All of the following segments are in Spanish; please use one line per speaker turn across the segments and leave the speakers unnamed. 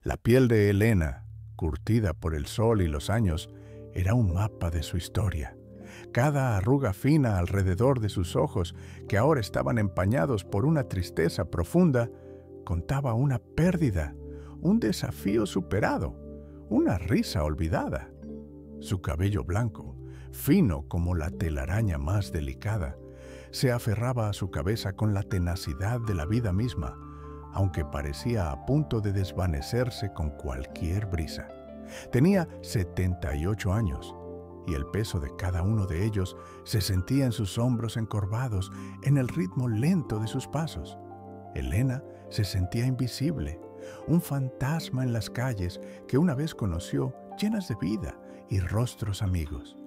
La piel de Elena, curtida por el sol y los años, era un mapa de su historia. Cada arruga fina alrededor de sus ojos, que ahora estaban empañados por una tristeza profunda, contaba una pérdida, un desafío superado, una risa olvidada. Su cabello blanco, fino como la telaraña más delicada, se aferraba a su cabeza con la tenacidad de la vida misma, aunque parecía a punto de desvanecerse con cualquier brisa. Tenía 78 años, y el peso de cada uno de ellos se sentía en sus hombros encorvados, en el ritmo lento de sus pasos. Elena se sentía invisible, un fantasma en las calles que una vez conoció, llenas de vida y rostros amigos.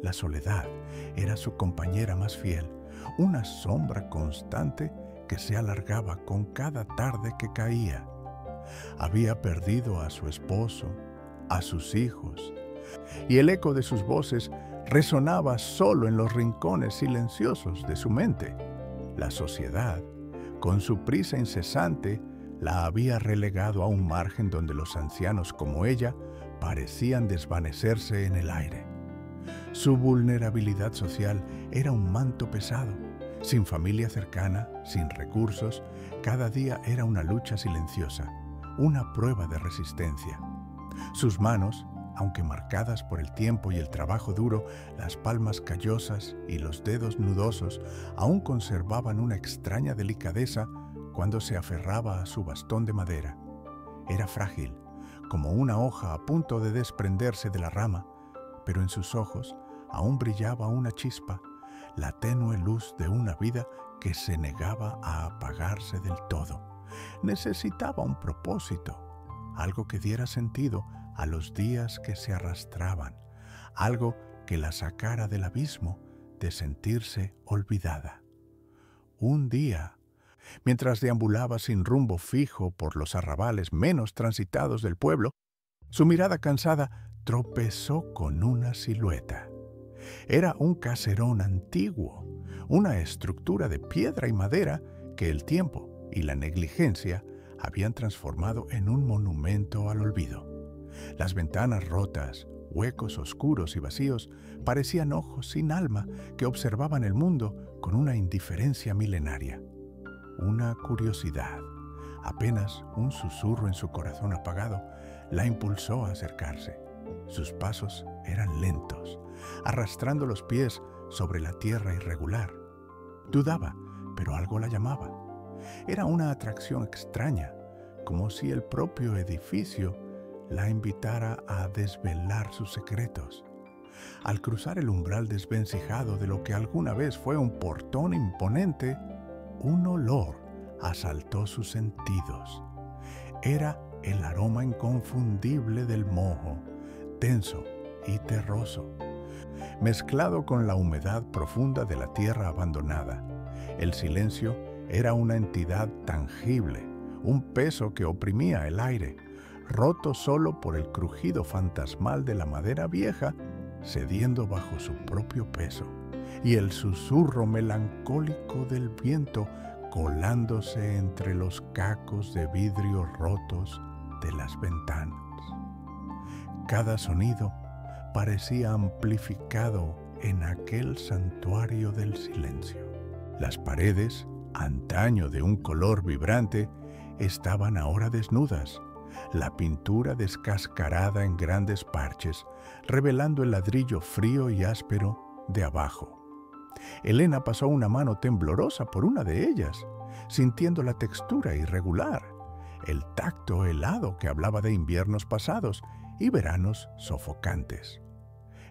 La soledad era su compañera más fiel, una sombra constante que se alargaba con cada tarde que caía. Había perdido a su esposo, a sus hijos, y el eco de sus voces resonaba solo en los rincones silenciosos de su mente. La sociedad, con su prisa incesante, la había relegado a un margen donde los ancianos como ella parecían desvanecerse en el aire. Su vulnerabilidad social era un manto pesado. Sin familia cercana, sin recursos, cada día era una lucha silenciosa, una prueba de resistencia. Sus manos, aunque marcadas por el tiempo y el trabajo duro, las palmas callosas y los dedos nudosos aún conservaban una extraña delicadeza cuando se aferraba a su bastón de madera. Era frágil, como una hoja a punto de desprenderse de la rama, pero en sus ojos aún brillaba una chispa, la tenue luz de una vida que se negaba a apagarse del todo. Necesitaba un propósito, algo que diera sentido a los días que se arrastraban, algo que la sacara del abismo de sentirse olvidada. Un día, mientras deambulaba sin rumbo fijo por los arrabales menos transitados del pueblo, su mirada cansada tropezó con una silueta. Era un caserón antiguo, una estructura de piedra y madera que el tiempo y la negligencia habían transformado en un monumento al olvido. Las ventanas rotas, huecos oscuros y vacíos, parecían ojos sin alma que observaban el mundo con una indiferencia milenaria. Una curiosidad, apenas un susurro en su corazón apagado, la impulsó a acercarse. Sus pasos eran lentos, arrastrando los pies sobre la tierra irregular. Dudaba, pero algo la llamaba. Era una atracción extraña, como si el propio edificio la invitara a desvelar sus secretos. Al cruzar el umbral desvencijado de lo que alguna vez fue un portón imponente, un olor asaltó sus sentidos. Era el aroma inconfundible del moho, denso y terroso, mezclado con la humedad profunda de la tierra abandonada. El silencio era una entidad tangible, un peso que oprimía el aire, roto solo por el crujido fantasmal de la madera vieja, cediendo bajo su propio peso, y el susurro melancólico del viento colándose entre los cacos de vidrio rotos de las ventanas. Cada sonido parecía amplificado en aquel santuario del silencio. Las paredes, antaño de un color vibrante, estaban ahora desnudas, la pintura descascarada en grandes parches, revelando el ladrillo frío y áspero de abajo. Elena pasó una mano temblorosa por una de ellas, sintiendo la textura irregular, el tacto helado que hablaba de inviernos pasados y veranos sofocantes.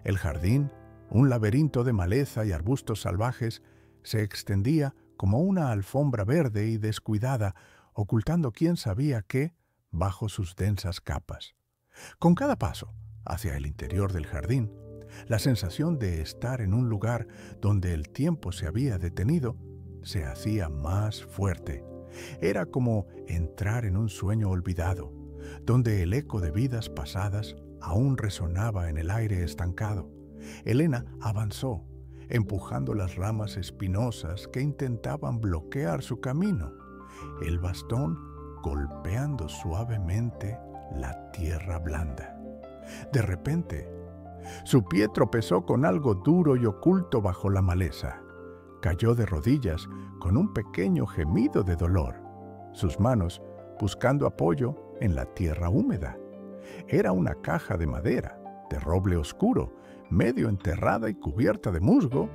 El jardín, un laberinto de maleza y arbustos salvajes, se extendía como una alfombra verde y descuidada, ocultando quién sabía qué bajo sus densas capas. Con cada paso hacia el interior del jardín, la sensación de estar en un lugar donde el tiempo se había detenido se hacía más fuerte. Era como entrar en un sueño olvidado, donde el eco de vidas pasadas aún resonaba en el aire estancado. Elena avanzó, empujando las ramas espinosas que intentaban bloquear su camino, el bastón golpeando suavemente tierra blanda. De repente, su pie tropezó con algo duro y oculto bajo la maleza. Cayó de rodillas con un pequeño gemido de dolor, sus manos buscando apoyo en la tierra húmeda. Era una caja de madera, de roble oscuro, medio enterrada y cubierta de musgo,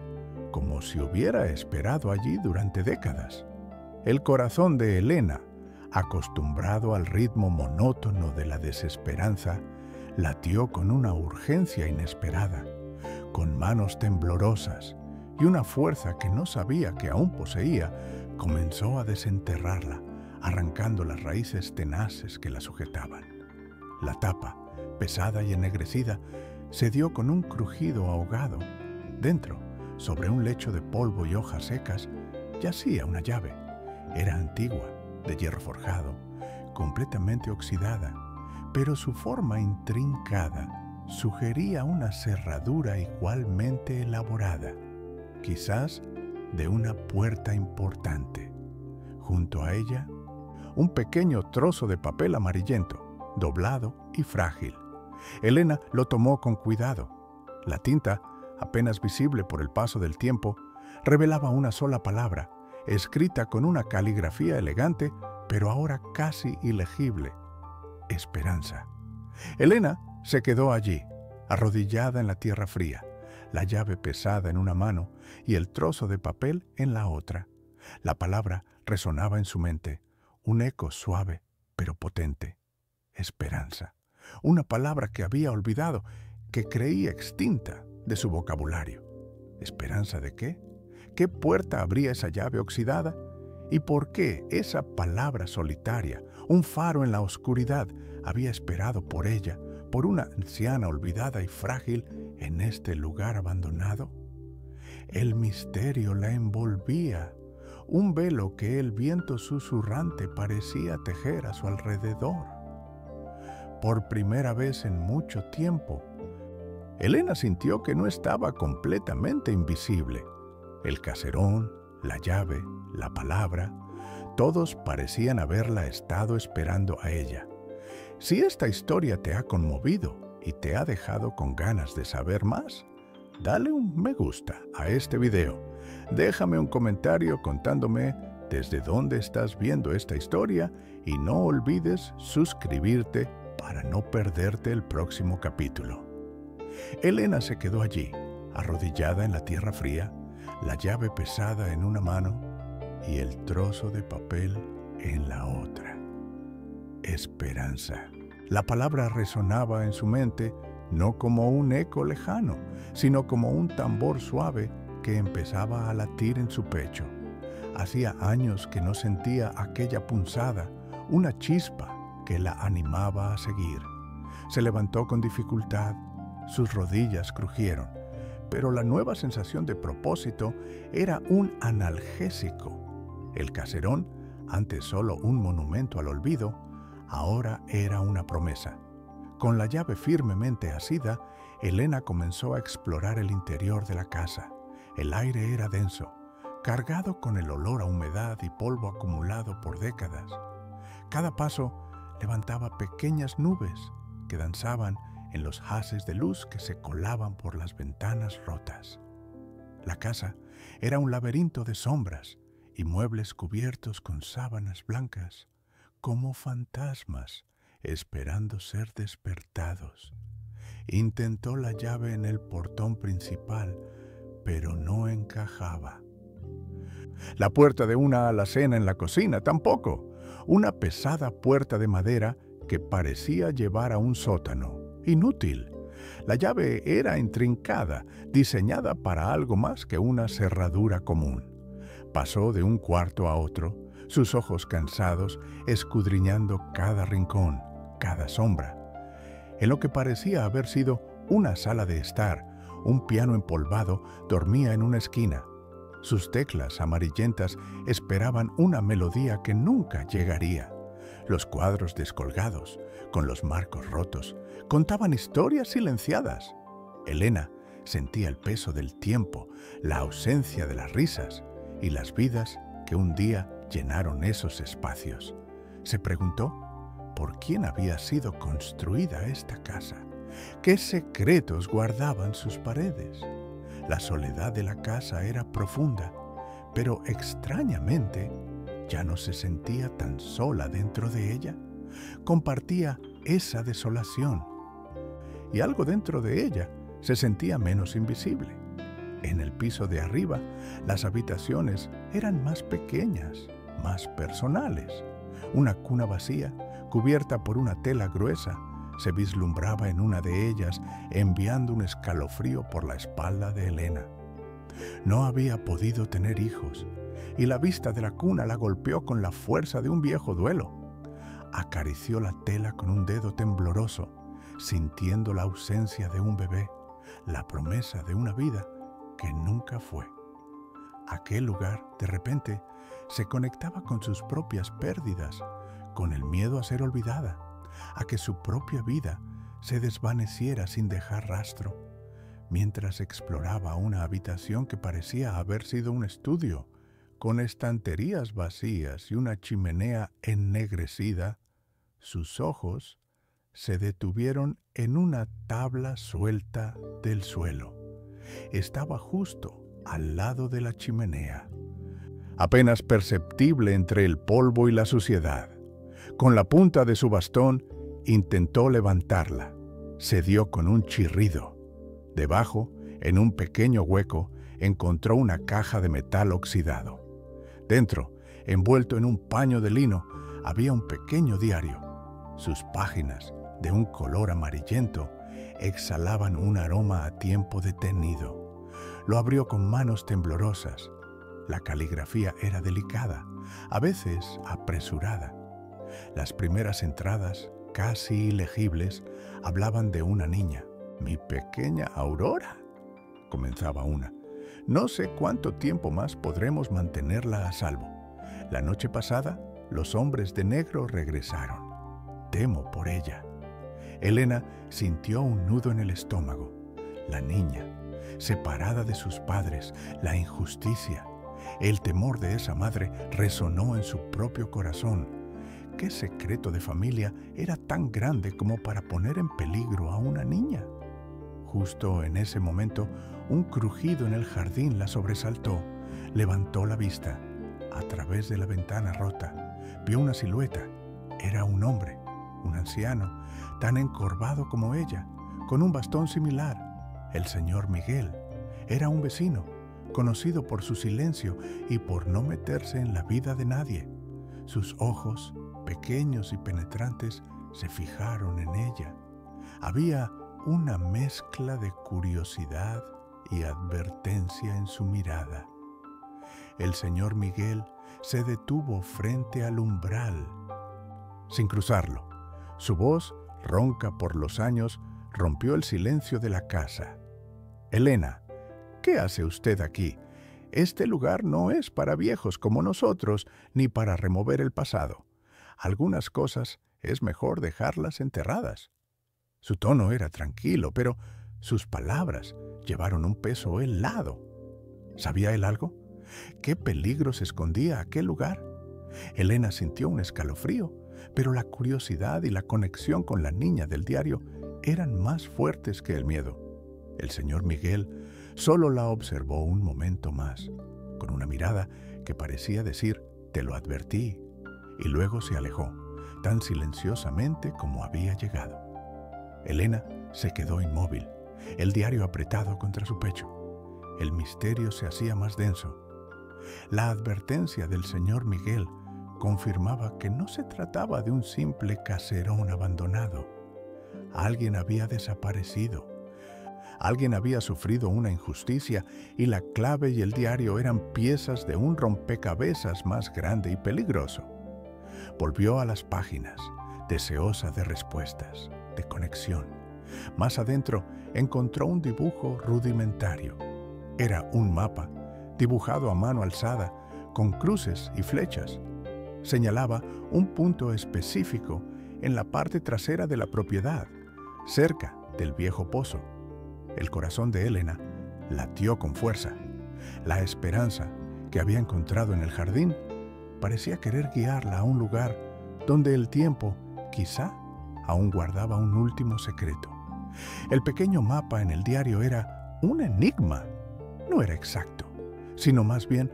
como si hubiera esperado allí durante décadas. El corazón de Elena, acostumbrado al ritmo monótono de la desesperanza, latió con una urgencia inesperada, con manos temblorosas y una fuerza que no sabía que aún poseía, comenzó a desenterrarla, arrancando las raíces tenaces que la sujetaban. La tapa, pesada y ennegrecida, se dio con un crujido ahogado. Dentro, sobre un lecho de polvo y hojas secas, yacía una llave. Era antigua, de hierro forjado, completamente oxidada, pero su forma intrincada sugería una cerradura igualmente elaborada, quizás de una puerta importante. Junto a ella, un pequeño trozo de papel amarillento, doblado y frágil. Elena lo tomó con cuidado. La tinta, apenas visible por el paso del tiempo, revelaba una sola palabra, escrita con una caligrafía elegante, pero ahora casi ilegible: esperanza. Elena se quedó allí, arrodillada en la tierra fría, la llave pesada en una mano y el trozo de papel en la otra. La palabra resonaba en su mente, un eco suave pero potente: esperanza. Una palabra que había olvidado, que creía extinta de su vocabulario. ¿Esperanza de qué? ¿Qué puerta abría esa llave oxidada? ¿Y por qué esa palabra solitaria, un faro en la oscuridad, había esperado por ella, por una anciana olvidada y frágil, en este lugar abandonado? El misterio la envolvía, un velo que el viento susurrante parecía tejer a su alrededor. Por primera vez en mucho tiempo, Elena sintió que no estaba completamente invisible. El caserón, la llave, la palabra, todos parecían haberla estado esperando a ella. Si esta historia te ha conmovido y te ha dejado con ganas de saber más, dale un me gusta a este video. Déjame un comentario contándome desde dónde estás viendo esta historia y no olvides suscribirte para no perderte el próximo capítulo. Elena se quedó allí, arrodillada en la tierra fría, la llave pesada en una mano y el trozo de papel en la otra. Esperanza. La palabra resonaba en su mente no como un eco lejano, sino como un tambor suave que empezaba a latir en su pecho. Hacía años que no sentía aquella punzada, una chispa que la animaba a seguir. Se levantó con dificultad, sus rodillas crujieron, pero la nueva sensación de propósito era un analgésico. El caserón, antes solo un monumento al olvido, ahora era una promesa. Con la llave firmemente asida, Elena comenzó a explorar el interior de la casa. El aire era denso, cargado con el olor a humedad y polvo acumulado por décadas. Cada paso levantaba pequeñas nubes que danzaban en los haces de luz que se colaban por las ventanas rotas. La casa era un laberinto de sombras y muebles cubiertos con sábanas blancas, como fantasmas esperando ser despertados. Intentó la llave en el portón principal, pero no encajaba. La puerta de una alacena en la cocina tampoco. Una pesada puerta de madera que parecía llevar a un sótano. Inútil. La llave era intrincada, diseñada para algo más que una cerradura común. Pasó de un cuarto a otro, sus ojos cansados, escudriñando cada rincón, cada sombra. En lo que parecía haber sido una sala de estar, un piano empolvado dormía en una esquina. Sus teclas amarillentas esperaban una melodía que nunca llegaría. Los cuadros descolgados, con los marcos rotos, contaban historias silenciadas. Elena sentía el peso del tiempo, la ausencia de las risas y las vidas que un día llenaron esos espacios. Se preguntó, por quién había sido construida esta casa. ¿Qué secretos guardaban sus paredes? La soledad de la casa era profunda, pero extrañamente ya no se sentía tan sola dentro de ella. Compartía esa desolación, y algo dentro de ella se sentía menos invisible. En el piso de arriba, las habitaciones eran más pequeñas, más personales. Una cuna vacía, cubierta por una tela gruesa, se vislumbraba en una de ellas, enviando un escalofrío por la espalda de Elena. No había podido tener hijos, y la vista de la cuna la golpeó con la fuerza de un viejo duelo. Acarició la tela con un dedo tembloroso, sintiendo la ausencia de un bebé, la promesa de una vida que nunca fue. Aquel lugar, de repente, se conectaba con sus propias pérdidas, con el miedo a ser olvidada, a que su propia vida se desvaneciera sin dejar rastro. Mientras exploraba una habitación que parecía haber sido un estudio, con estanterías vacías y una chimenea ennegrecida, sus ojos se detuvieron en una tabla suelta del suelo. Estaba justo al lado de la chimenea, apenas perceptible entre el polvo y la suciedad. Con la punta de su bastón intentó levantarla. Se dio con un chirrido. Debajo, en un pequeño hueco, encontró una caja de metal oxidado. Dentro, envuelto en un paño de lino, había un pequeño diario. Sus páginas, de un color amarillento, exhalaban un aroma a tiempo detenido. Lo abrió con manos temblorosas. La caligrafía era delicada, a veces apresurada. Las primeras entradas, casi ilegibles, hablaban de una niña. «Mi pequeña Aurora», comenzaba una. «No sé cuánto tiempo más podremos mantenerla a salvo. La noche pasada, los hombres de negro regresaron. Temo por ella». Elena sintió un nudo en el estómago. La niña, separada de sus padres, la injusticia. El temor de esa madre resonó en su propio corazón. ¿Qué secreto de familia era tan grande como para poner en peligro a una niña? Justo en ese momento, un crujido en el jardín la sobresaltó. Levantó la vista. A través de la ventana rota, vio una silueta. Era un hombre, un anciano, tan encorvado como ella, con un bastón similar. El señor Miguel. Era un vecino, conocido por su silencio y por no meterse en la vida de nadie. Sus ojos, pequeños y penetrantes, se fijaron en ella. Había una mezcla de curiosidad y advertencia en su mirada. El señor Miguel se detuvo frente al umbral, sin cruzarlo. Su voz, ronca por los años, rompió el silencio de la casa. «Elena, ¿qué hace usted aquí? Este lugar no es para viejos como nosotros, ni para remover el pasado. Algunas cosas es mejor dejarlas enterradas». Su tono era tranquilo, pero sus palabras llevaron un peso helado. ¿Sabía él algo? ¿Qué peligros escondía aquel lugar? Elena sintió un escalofrío, pero la curiosidad y la conexión con la niña del diario eran más fuertes que el miedo. El señor Miguel solo la observó un momento más, con una mirada que parecía decir, «Te lo advertí», y luego se alejó, tan silenciosamente como había llegado. Elena se quedó inmóvil, el diario apretado contra su pecho. El misterio se hacía más denso. La advertencia del señor Miguel confirmaba que no se trataba de un simple caserón abandonado. Alguien había desaparecido. Alguien había sufrido una injusticia y la clave y el diario eran piezas de un rompecabezas más grande y peligroso. Volvió a las páginas, deseosa de respuestas, de conexión. Más adentro encontró un dibujo rudimentario. Era un mapa, dibujado a mano alzada, con cruces y flechas. Señalaba un punto específico en la parte trasera de la propiedad, cerca del viejo pozo. El corazón de Elena latió con fuerza. La esperanza que había encontrado en el jardín parecía querer guiarla a un lugar donde el tiempo quizá aún guardaba un último secreto. El pequeño mapa en el diario era un enigma. No era exacto, sino más bien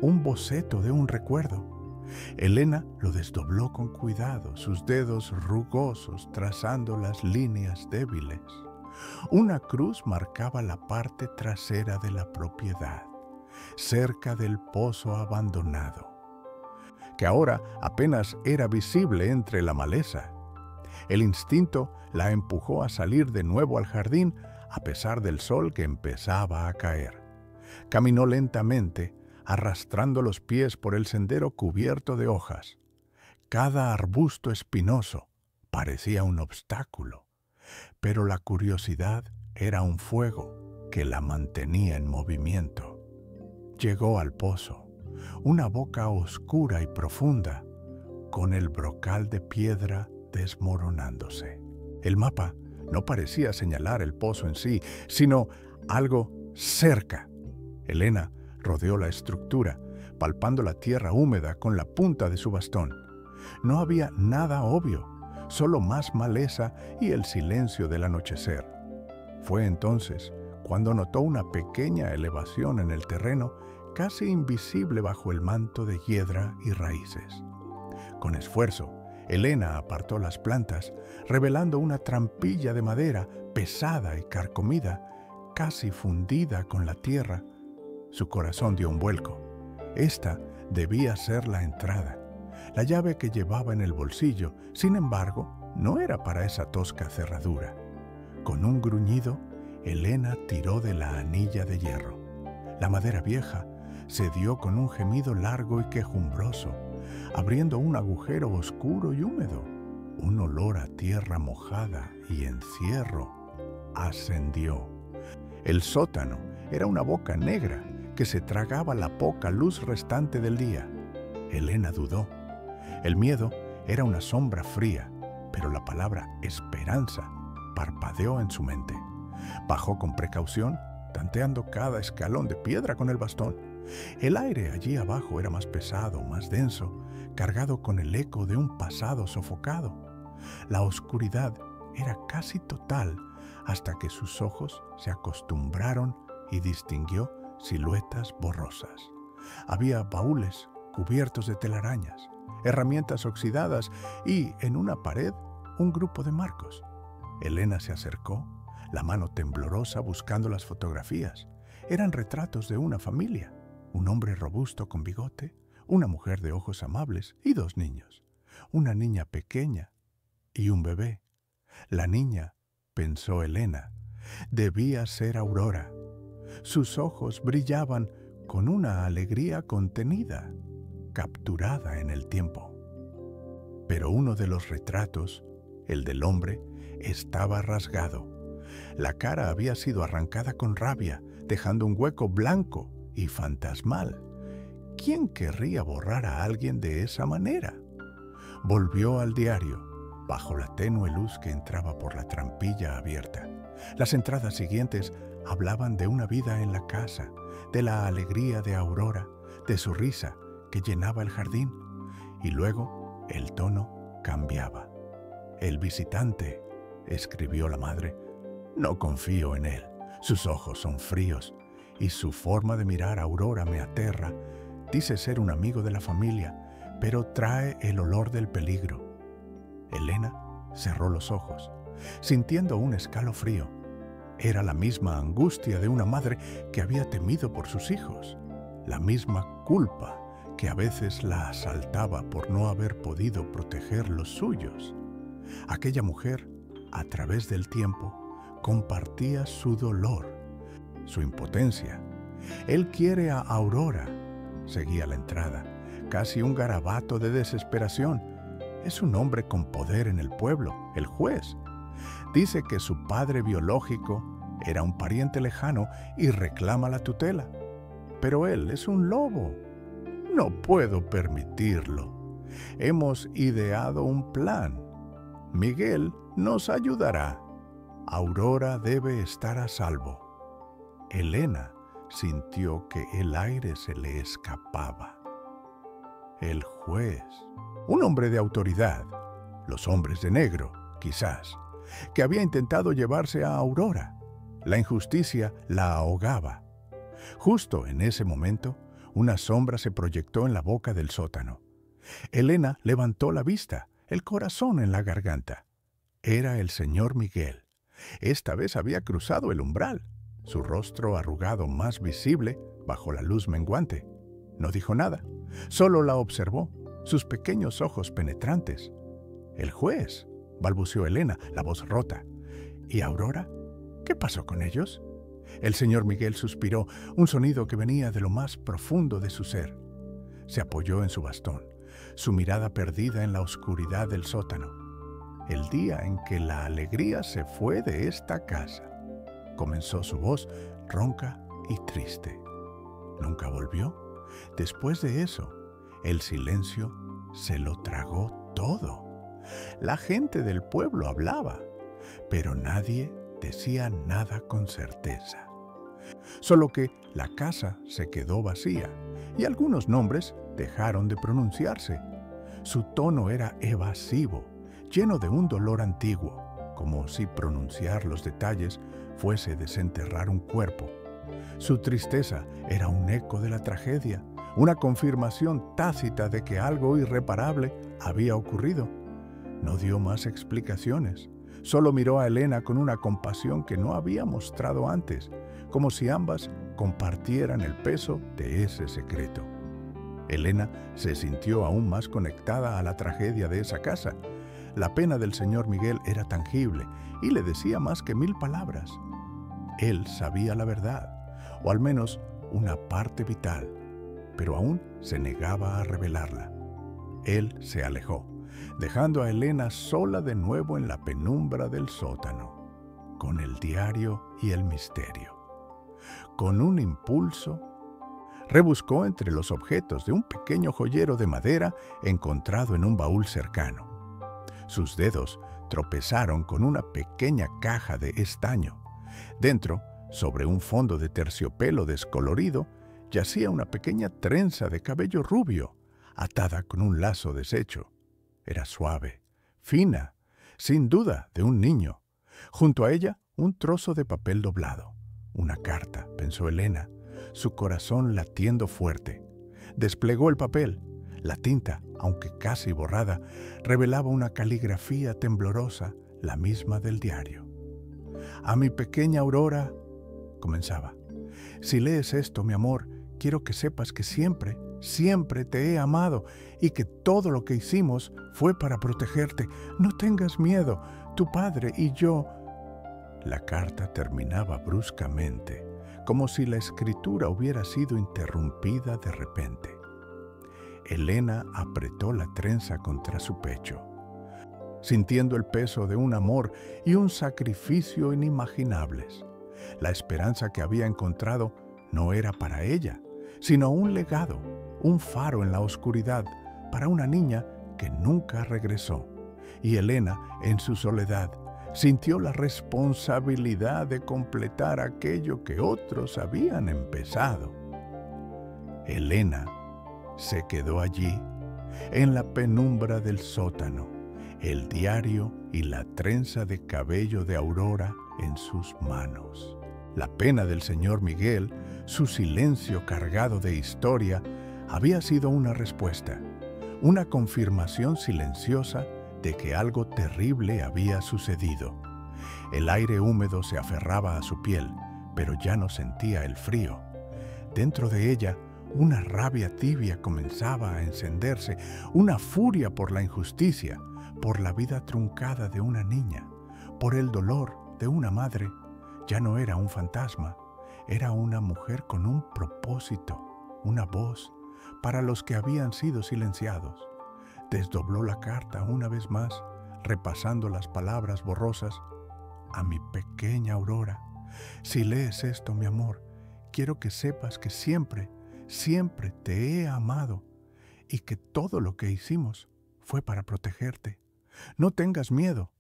un boceto de un recuerdo. Elena lo desdobló con cuidado, sus dedos rugosos trazando las líneas débiles. Una cruz marcaba la parte trasera de la propiedad, cerca del pozo abandonado, que ahora apenas era visible entre la maleza. El instinto la empujó a salir de nuevo al jardín a pesar del sol que empezaba a caer. Caminó lentamente, arrastrando los pies por el sendero cubierto de hojas. Cada arbusto espinoso parecía un obstáculo, pero la curiosidad era un fuego que la mantenía en movimiento. Llegó al pozo, una boca oscura y profunda, con el brocal de piedra desmoronándose. El mapa no parecía señalar el pozo en sí, sino algo cerca. Elena rodeó la estructura, palpando la tierra húmeda con la punta de su bastón. No había nada obvio, solo más maleza y el silencio del anochecer. Fue entonces cuando notó una pequeña elevación en el terreno, casi invisible bajo el manto de hiedra y raíces. Con esfuerzo, Elena apartó las plantas, revelando una trampilla de madera pesada y carcomida, casi fundida con la tierra. Su corazón dio un vuelco. Esta debía ser la entrada. La llave que llevaba en el bolsillo, sin embargo, no era para esa tosca cerradura. Con un gruñido, Elena tiró de la anilla de hierro. La madera vieja se dio con un gemido largo y quejumbroso, abriendo un agujero oscuro y húmedo. Un olor a tierra mojada y encierro ascendió. El sótano era una boca negra que se tragaba la poca luz restante del día. Elena dudó. El miedo era una sombra fría, pero la palabra esperanza parpadeó en su mente. Bajó con precaución, tanteando cada escalón de piedra con el bastón. El aire allí abajo era más pesado, más denso, cargado con el eco de un pasado sofocado. La oscuridad era casi total hasta que sus ojos se acostumbraron y distinguió siluetas borrosas. Había baúles cubiertos de telarañas, herramientas oxidadas y, en una pared, un grupo de marcos. Elena se acercó, la mano temblorosa buscando las fotografías. Eran retratos de una familia, un hombre robusto con bigote, una mujer de ojos amables y dos niños, una niña pequeña y un bebé. La niña, pensó Elena, debía ser Aurora. Sus ojos brillaban con una alegría contenida, capturada en el tiempo. Pero uno de los retratos, el del hombre, estaba rasgado. La cara había sido arrancada con rabia, dejando un hueco blanco y fantasmal. ¿Quién querría borrar a alguien de esa manera? Volvió al diario, bajo la tenue luz que entraba por la trampilla abierta. Las entradas siguientes hablaban de una vida en la casa, de la alegría de Aurora, de su risa que llenaba el jardín, y luego el tono cambiaba. «El visitante», escribió la madre, «no confío en él. Sus ojos son fríos y su forma de mirar a Aurora me aterra. Dice ser un amigo de la familia, pero trae el olor del peligro». Elena cerró los ojos, sintiendo un escalofrío. Era la misma angustia de una madre que había temido por sus hijos, la misma culpa que a veces la asaltaba por no haber podido proteger los suyos. Aquella mujer, a través del tiempo, compartía su dolor, su impotencia. «Él quiere a Aurora», seguía la entrada, casi un garabato de desesperación. «Es un hombre con poder en el pueblo, el juez. Dice que su padre biológico era un pariente lejano y reclama la tutela. Pero él es un lobo. No puedo permitirlo. Hemos ideado un plan. Miguel nos ayudará. Aurora debe estar a salvo». Elena sintió que el aire se le escapaba. El juez, un hombre de autoridad, los hombres de negro, quizás, que había intentado llevarse a Aurora. La injusticia la ahogaba. Justo en ese momento, una sombra se proyectó en la boca del sótano. Elena levantó la vista, el corazón en la garganta. Era el señor Miguel. Esta vez había cruzado el umbral, su rostro arrugado más visible bajo la luz menguante. No dijo nada, solo la observó, sus pequeños ojos penetrantes. «El juez», balbuceó Elena, la voz rota. «¿Y Aurora? ¿Qué pasó con ellos?» El señor Miguel suspiró, un sonido que venía de lo más profundo de su ser. Se apoyó en su bastón, su mirada perdida en la oscuridad del sótano. «El día en que la alegría se fue de esta casa», comenzó su voz ronca y triste. «¿Nunca volvió?» Después de eso, el silencio se lo tragó todo. La gente del pueblo hablaba, pero nadie decía nada con certeza. Solo que la casa se quedó vacía y algunos nombres dejaron de pronunciarse. Su tono era evasivo, lleno de un dolor antiguo, como si pronunciar los detalles fuese desenterrar un cuerpo. Su tristeza era un eco de la tragedia, una confirmación tácita de que algo irreparable había ocurrido. No dio más explicaciones. Solo miró a Elena con una compasión que no había mostrado antes, como si ambas compartieran el peso de ese secreto. Elena se sintió aún más conectada a la tragedia de esa casa. La pena del señor Miguel era tangible y le decía más que 1000 palabras. Él sabía la verdad, o al menos una parte vital, pero aún se negaba a revelarla. Él se alejó, dejando a Elena sola de nuevo en la penumbra del sótano, con el diario y el misterio. Con un impulso, rebuscó entre los objetos de un pequeño joyero de madera encontrado en un baúl cercano. Sus dedos tropezaron con una pequeña caja de estaño. Dentro, sobre un fondo de terciopelo descolorido, yacía una pequeña trenza de cabello rubio, atada con un lazo deshecho. Era suave, fina, sin duda de un niño. Junto a ella, un trozo de papel doblado. Una carta, pensó Elena, su corazón latiendo fuerte. Desplegó el papel. La tinta, aunque casi borrada, revelaba una caligrafía temblorosa, la misma del diario. «A mi pequeña Aurora», comenzaba. «Si lees esto, mi amor, quiero que sepas que siempre, siempre te he amado y que todo lo que hicimos fue para protegerte. No tengas miedo, tu padre y yo». La carta terminaba bruscamente, como si la escritura hubiera sido interrumpida de repente. Elena apretó la trenza contra su pecho, sintiendo el peso de un amor y un sacrificio inimaginables. La esperanza que había encontrado no era para ella, sino un legado, un faro en la oscuridad para una niña que nunca regresó. Y Elena, en su soledad, sintió la responsabilidad de completar aquello que otros habían empezado. Elena se quedó allí, en la penumbra del sótano, el diario y la trenza de cabello de Aurora en sus manos. La pena del señor Miguel, su silencio cargado de historia, había sido una respuesta, una confirmación silenciosa de que algo terrible había sucedido. El aire húmedo se aferraba a su piel, pero ya no sentía el frío. Dentro de ella, una rabia tibia comenzaba a encenderse, una furia por la injusticia, por la vida truncada de una niña, por el dolor de una madre. Ya no era un fantasma, era una mujer con un propósito, una voz para los que habían sido silenciados. Desdobló la carta una vez más, repasando las palabras borrosas. «A mi pequeña Aurora, si lees esto, mi amor, quiero que sepas que siempre, siempre te he amado y que todo lo que hicimos fue para protegerte. No tengas miedo,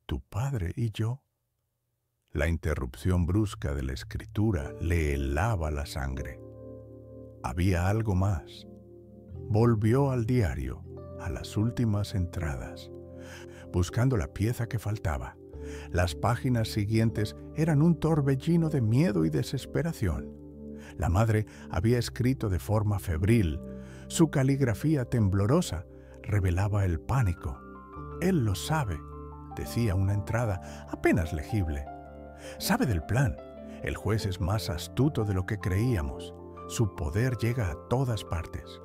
tu padre y yo». La interrupción brusca de la escritura le helaba la sangre. Había algo más. Volvió al diario, a las últimas entradas. buscando la pieza que faltaba. Las páginas siguientes eran un torbellino de miedo y desesperación. La madre había escrito de forma febril. Su caligrafía temblorosa revelaba el pánico. «Él lo sabe», decía una entrada apenas legible. «Sabe del plan. El juez es más astuto de lo que creíamos. Su poder llega a todas partes».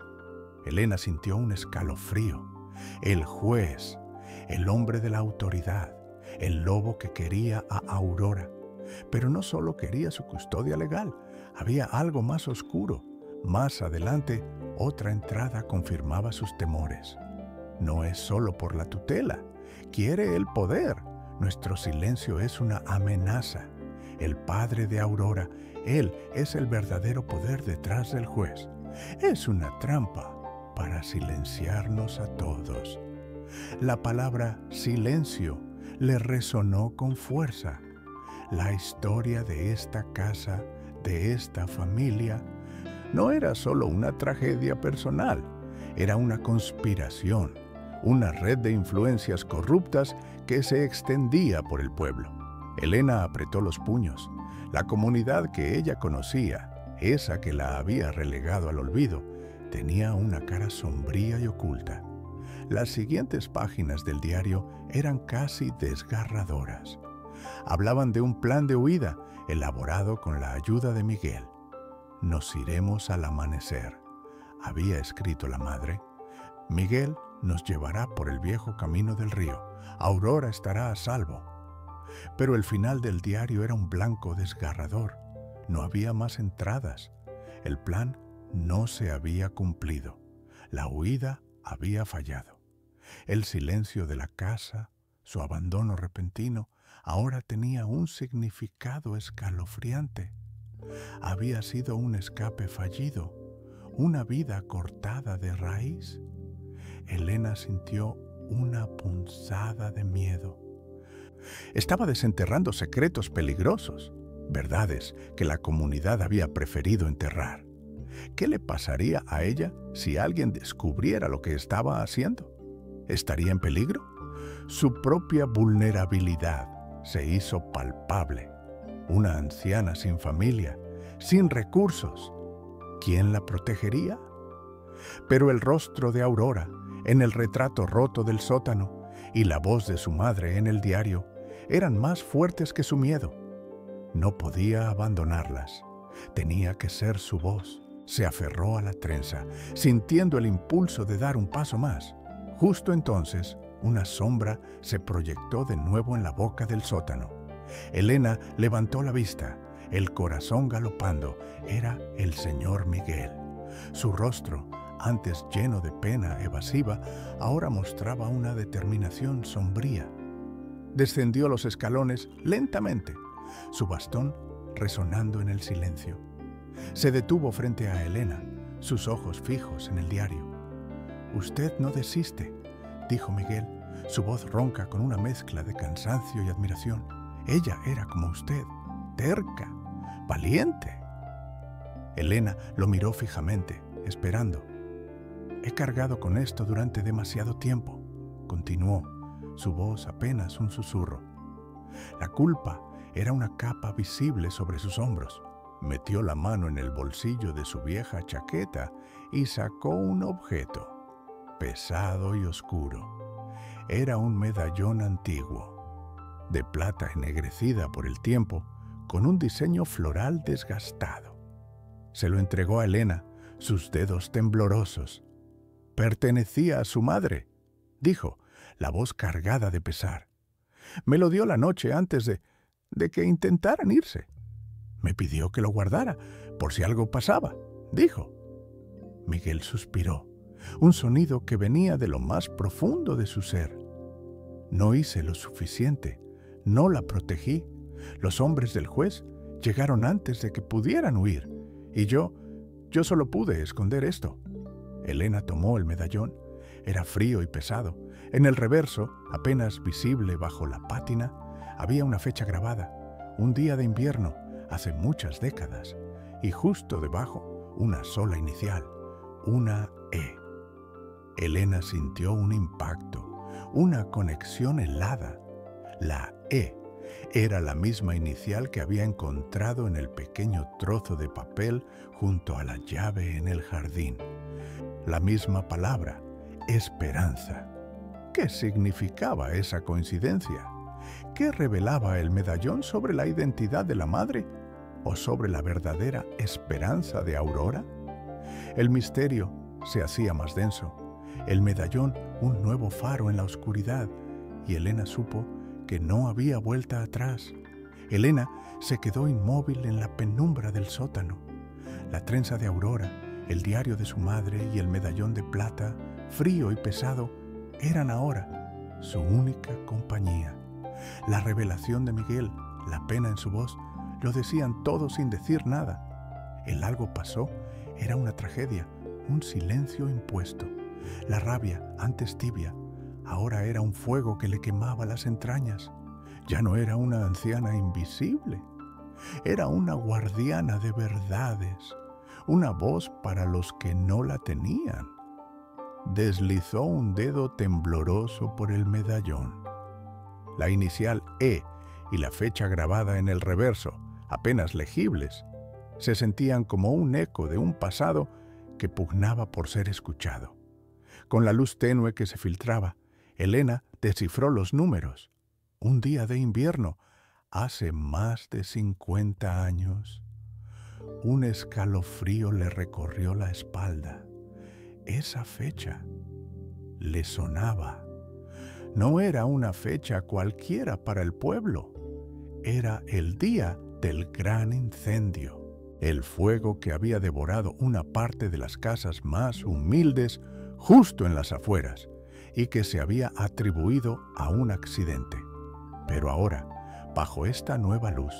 Elena sintió un escalofrío. El juez, el hombre de la autoridad, el lobo que quería a Aurora. Pero no solo quería su custodia legal, había algo más oscuro. Más adelante, otra entrada confirmaba sus temores. No es solo por la tutela, quiere el poder. Nuestro silencio es una amenaza. El padre de Aurora, él es el verdadero poder detrás del juez. Es una trampa para silenciarnos a todos. La palabra silencio le resonó con fuerza. La historia de esta casa, de esta familia, no era solo una tragedia personal, era una conspiración, una red de influencias corruptas que se extendía por el pueblo. Elena apretó los puños. La comunidad que ella conocía, esa que la había relegado al olvido, tenía una cara sombría y oculta. Las siguientes páginas del diario eran casi desgarradoras. Hablaban de un plan de huida elaborado con la ayuda de Miguel. «Nos iremos al amanecer», había escrito la madre. «Miguel nos llevará por el viejo camino del río. Aurora estará a salvo». Pero el final del diario era un blanco desgarrador. No había más entradas. El plan no se había cumplido. La huida había fallado. El silencio de la casa, su abandono repentino, ahora tenía un significado escalofriante. Había sido un escape fallido, una vida cortada de raíz. Elena sintió una punzada de miedo. Estaba desenterrando secretos peligrosos, verdades que la comunidad había preferido enterrar. ¿Qué le pasaría a ella si alguien descubriera lo que estaba haciendo? ¿Estaría en peligro? Su propia vulnerabilidad se hizo palpable. Una anciana sin familia, sin recursos. ¿Quién la protegería? Pero el rostro de Aurora, en el retrato roto del sótano, y la voz de su madre en el diario, eran más fuertes que su miedo. No podía abandonarlas. Tenía que ser su voz. Se aferró a la trenza, sintiendo el impulso de dar un paso más. Justo entonces, una sombra se proyectó de nuevo en la boca del sótano. Elena levantó la vista, el corazón galopando. Era el señor Miguel. Su rostro, antes lleno de pena evasiva, ahora mostraba una determinación sombría. Descendió los escalones lentamente, su bastón resonando en el silencio. Se detuvo frente a Elena, sus ojos fijos en el diario. «Usted no desiste», dijo Miguel, su voz ronca con una mezcla de cansancio y admiración. «Ella era como usted, terca, valiente». Elena lo miró fijamente, esperando. «He cargado con esto durante demasiado tiempo», continuó, su voz apenas un susurro. La culpa era una capa visible sobre sus hombros. Metió la mano en el bolsillo de su vieja chaqueta y sacó un objeto, pesado y oscuro. Era un medallón antiguo, de plata ennegrecida por el tiempo, con un diseño floral desgastado. Se lo entregó a Elena, sus dedos temblorosos. «Pertenecía a su madre», dijo, la voz cargada de pesar. «Me lo dio la noche antes de que intentaran irse. Me pidió que lo guardara, por si algo pasaba», dijo. Miguel suspiró, un sonido que venía de lo más profundo de su ser. «No hice lo suficiente, no la protegí. Los hombres del juez llegaron antes de que pudieran huir, y yo solo pude esconder esto». Elena tomó el medallón. Era frío y pesado. En el reverso, apenas visible bajo la pátina, había una fecha grabada, un día de invierno, hace muchas décadas, y justo debajo una sola inicial, una E. Elena sintió un impacto, una conexión helada. La E era la misma inicial que había encontrado en el pequeño trozo de papel junto a la llave en el jardín. La misma palabra, esperanza. ¿Qué significaba esa coincidencia? ¿Qué revelaba el medallón sobre la identidad de la madre o sobre la verdadera esperanza de Aurora? El misterio se hacía más denso. El medallón, un nuevo faro en la oscuridad, y Elena supo que no había vuelta atrás. Elena se quedó inmóvil en la penumbra del sótano. La trenza de Aurora, el diario de su madre y el medallón de plata, frío y pesado, eran ahora su única compañía. La revelación de Miguel, la pena en su voz, lo decían todos sin decir nada. El algo pasó era una tragedia, un silencio impuesto. La rabia, antes tibia, ahora era un fuego que le quemaba las entrañas. Ya no era una anciana invisible, era una guardiana de verdades, una voz para los que no la tenían. Deslizó un dedo tembloroso por el medallón. La inicial E y la fecha grabada en el reverso, apenas legibles, se sentían como un eco de un pasado que pugnaba por ser escuchado. Con la luz tenue que se filtraba, Elena descifró los números. Un día de invierno, hace más de 50 años. Un escalofrío le recorrió la espalda. Esa fecha le sonaba. No era una fecha cualquiera para el pueblo. Era el día del gran incendio. El fuego que había devorado una parte de las casas más humildes justo en las afueras y que se había atribuido a un accidente. Pero ahora, bajo esta nueva luz,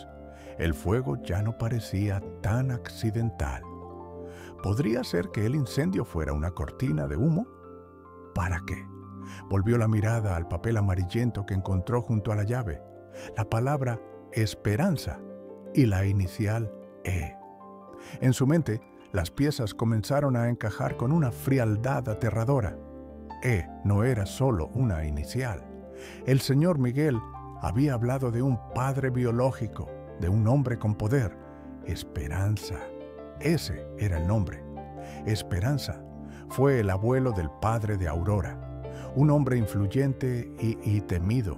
el fuego ya no parecía tan accidental. ¿Podría ser que el incendio fuera una cortina de humo? ¿Para qué? Volvió la mirada al papel amarillento que encontró junto a la llave, la palabra esperanza y la inicial E. En su mente, las piezas comenzaron a encajar con una frialdad aterradora. E no era solo una inicial. El señor Miguel había hablado de un padre biológico, de un hombre con poder. Esperanza. Ese era el nombre. Esperanza fue el abuelo del padre de Aurora, un hombre influyente y temido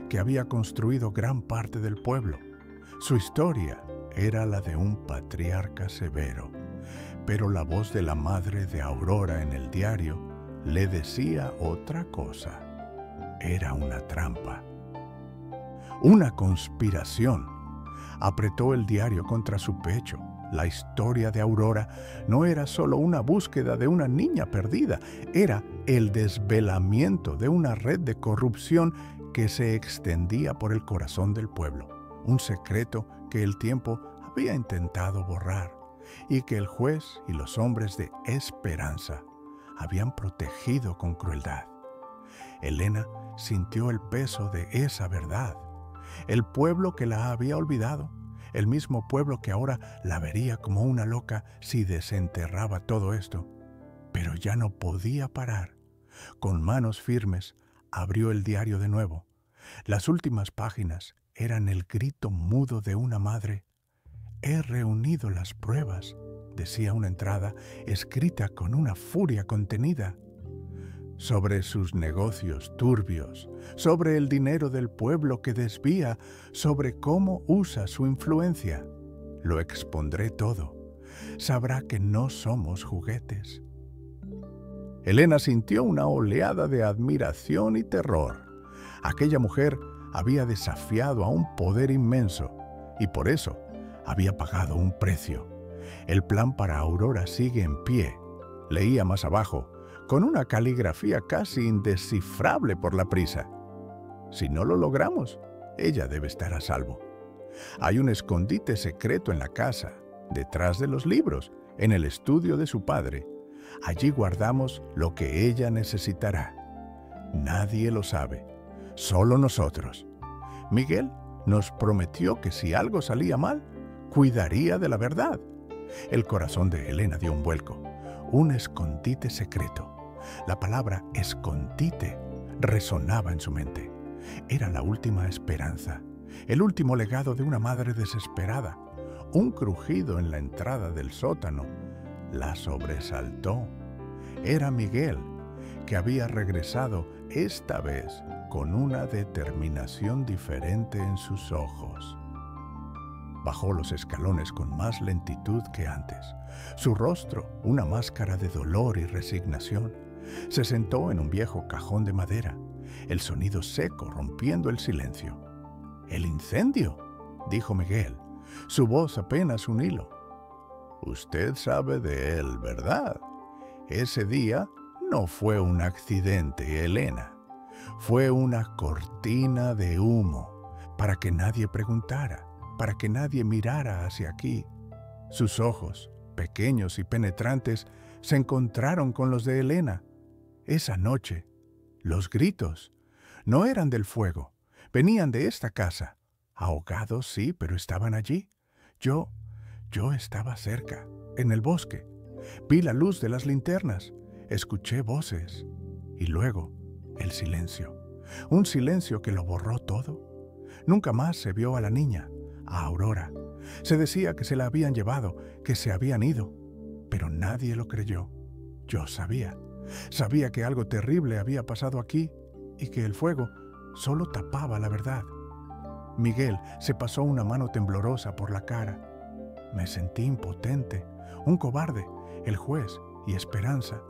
que había construido gran parte del pueblo. Su historia era la de un patriarca severo, pero la voz de la madre de Aurora en el diario le decía otra cosa. Era una trampa. Una conspiración. Apretó el diario contra su pecho. La historia de Aurora no era solo una búsqueda de una niña perdida, era el desvelamiento de una red de corrupción que se extendía por el corazón del pueblo, un secreto que el tiempo había intentado borrar y que el juez y los hombres de esperanza habían protegido con crueldad. Elena sintió el peso de esa verdad. El pueblo que la había olvidado, el mismo pueblo que ahora la vería como una loca si desenterraba todo esto. Pero ya no podía parar. Con manos firmes, abrió el diario de nuevo. Las últimas páginas eran el grito mudo de una madre. «He reunido las pruebas», decía una entrada, escrita con una furia contenida. Sobre sus negocios turbios, sobre el dinero del pueblo que desvía, sobre cómo usa su influencia. Lo expondré todo. Sabrá que no somos juguetes. Elena sintió una oleada de admiración y terror. Aquella mujer había desafiado a un poder inmenso y por eso había pagado un precio. El plan para Aurora sigue en pie. Leía más abajo, con una caligrafía casi indescifrable por la prisa. Si no lo logramos, ella debe estar a salvo. Hay un escondite secreto en la casa, detrás de los libros, en el estudio de su padre. Allí guardamos lo que ella necesitará. Nadie lo sabe, solo nosotros. Miguel nos prometió que si algo salía mal, cuidaría de la verdad. El corazón de Elena dio un vuelco. Un escondite secreto. La palabra escondite resonaba en su mente. Era la última esperanza, el último legado de una madre desesperada. Un crujido en la entrada del sótano la sobresaltó. Era Miguel, que había regresado esta vez con una determinación diferente en sus ojos. Bajó los escalones con más lentitud que antes. Su rostro, una máscara de dolor y resignación. Se sentó en un viejo cajón de madera, el sonido seco rompiendo el silencio. «¿El incendio?», dijo Miguel, su voz apenas un hilo. «Usted sabe de él, ¿verdad? Ese día no fue un accidente, Elena. Fue una cortina de humo para que nadie preguntara, para que nadie mirara hacia aquí». Sus ojos, pequeños y penetrantes, se encontraron con los de Elena. Esa noche, los gritos no eran del fuego, venían de esta casa. Ahogados, sí, pero estaban allí. Yo estaba cerca, en el bosque. Vi la luz de las linternas, escuché voces y luego el silencio. Un silencio que lo borró todo. Nunca más se vio a la niña, a Aurora. Se decía que se la habían llevado, que se habían ido, pero nadie lo creyó. Yo sabía que algo terrible había pasado aquí y que el fuego solo tapaba la verdad. Miguel se pasó una mano temblorosa por la cara. Me sentí impotente, un cobarde. El juez y Esperanza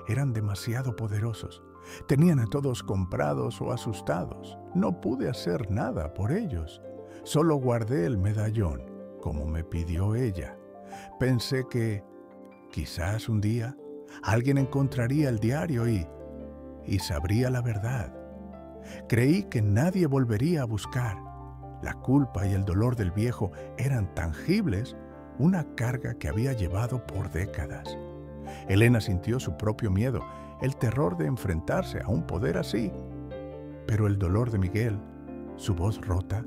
eran demasiado poderosos. Tenían a todos comprados o asustados. No pude hacer nada por ellos. Solo guardé el medallón, como me pidió ella. Pensé que quizás un día alguien encontraría el diario y sabría la verdad. Creí que nadie volvería a buscar. La culpa y el dolor del viejo eran tangibles, una carga que había llevado por décadas. Elena sintió su propio miedo, el terror de enfrentarse a un poder así. Pero el dolor de Miguel, su voz rota,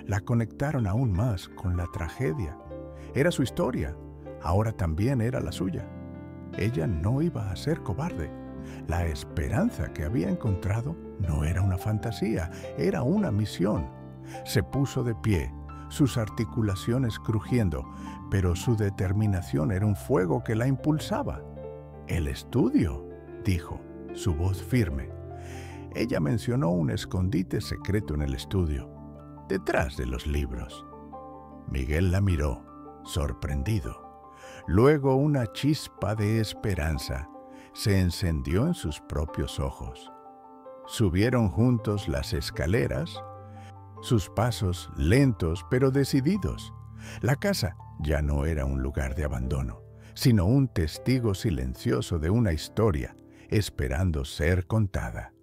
la conectaron aún más con la tragedia. Era su historia, ahora también era la suya. Ella no iba a ser cobarde. La esperanza que había encontrado no era una fantasía, era una misión. Se puso de pie, sus articulaciones crujiendo, pero su determinación era un fuego que la impulsaba. «El estudio», dijo, su voz firme. Ella mencionó un escondite secreto en el estudio, detrás de los libros. Miguel la miró, sorprendido. Luego una chispa de esperanza se encendió en sus propios ojos. Subieron juntos las escaleras, sus pasos lentos pero decididos. La casa ya no era un lugar de abandono, sino un testigo silencioso de una historia esperando ser contada.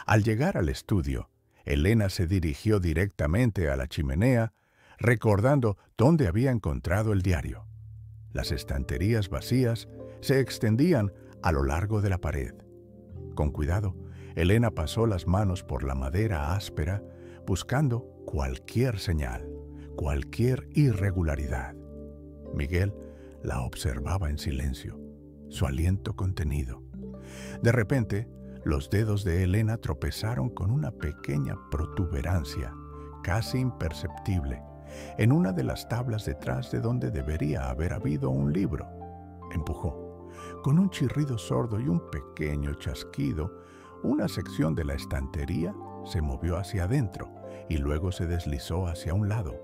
Al llegar al estudio, Elena se dirigió directamente a la chimenea, recordando dónde había encontrado el diario. Las estanterías vacías se extendían a lo largo de la pared. Con cuidado, Elena pasó las manos por la madera áspera, buscando cualquier señal, cualquier irregularidad. Miguel la observaba en silencio, su aliento contenido. De repente, los dedos de Elena tropezaron con una pequeña protuberancia, casi imperceptible, en una de las tablas detrás de donde debería haber habido un libro. Empujó. Con un chirrido sordo y un pequeño chasquido, una sección de la estantería se movió hacia adentro y luego se deslizó hacia un lado,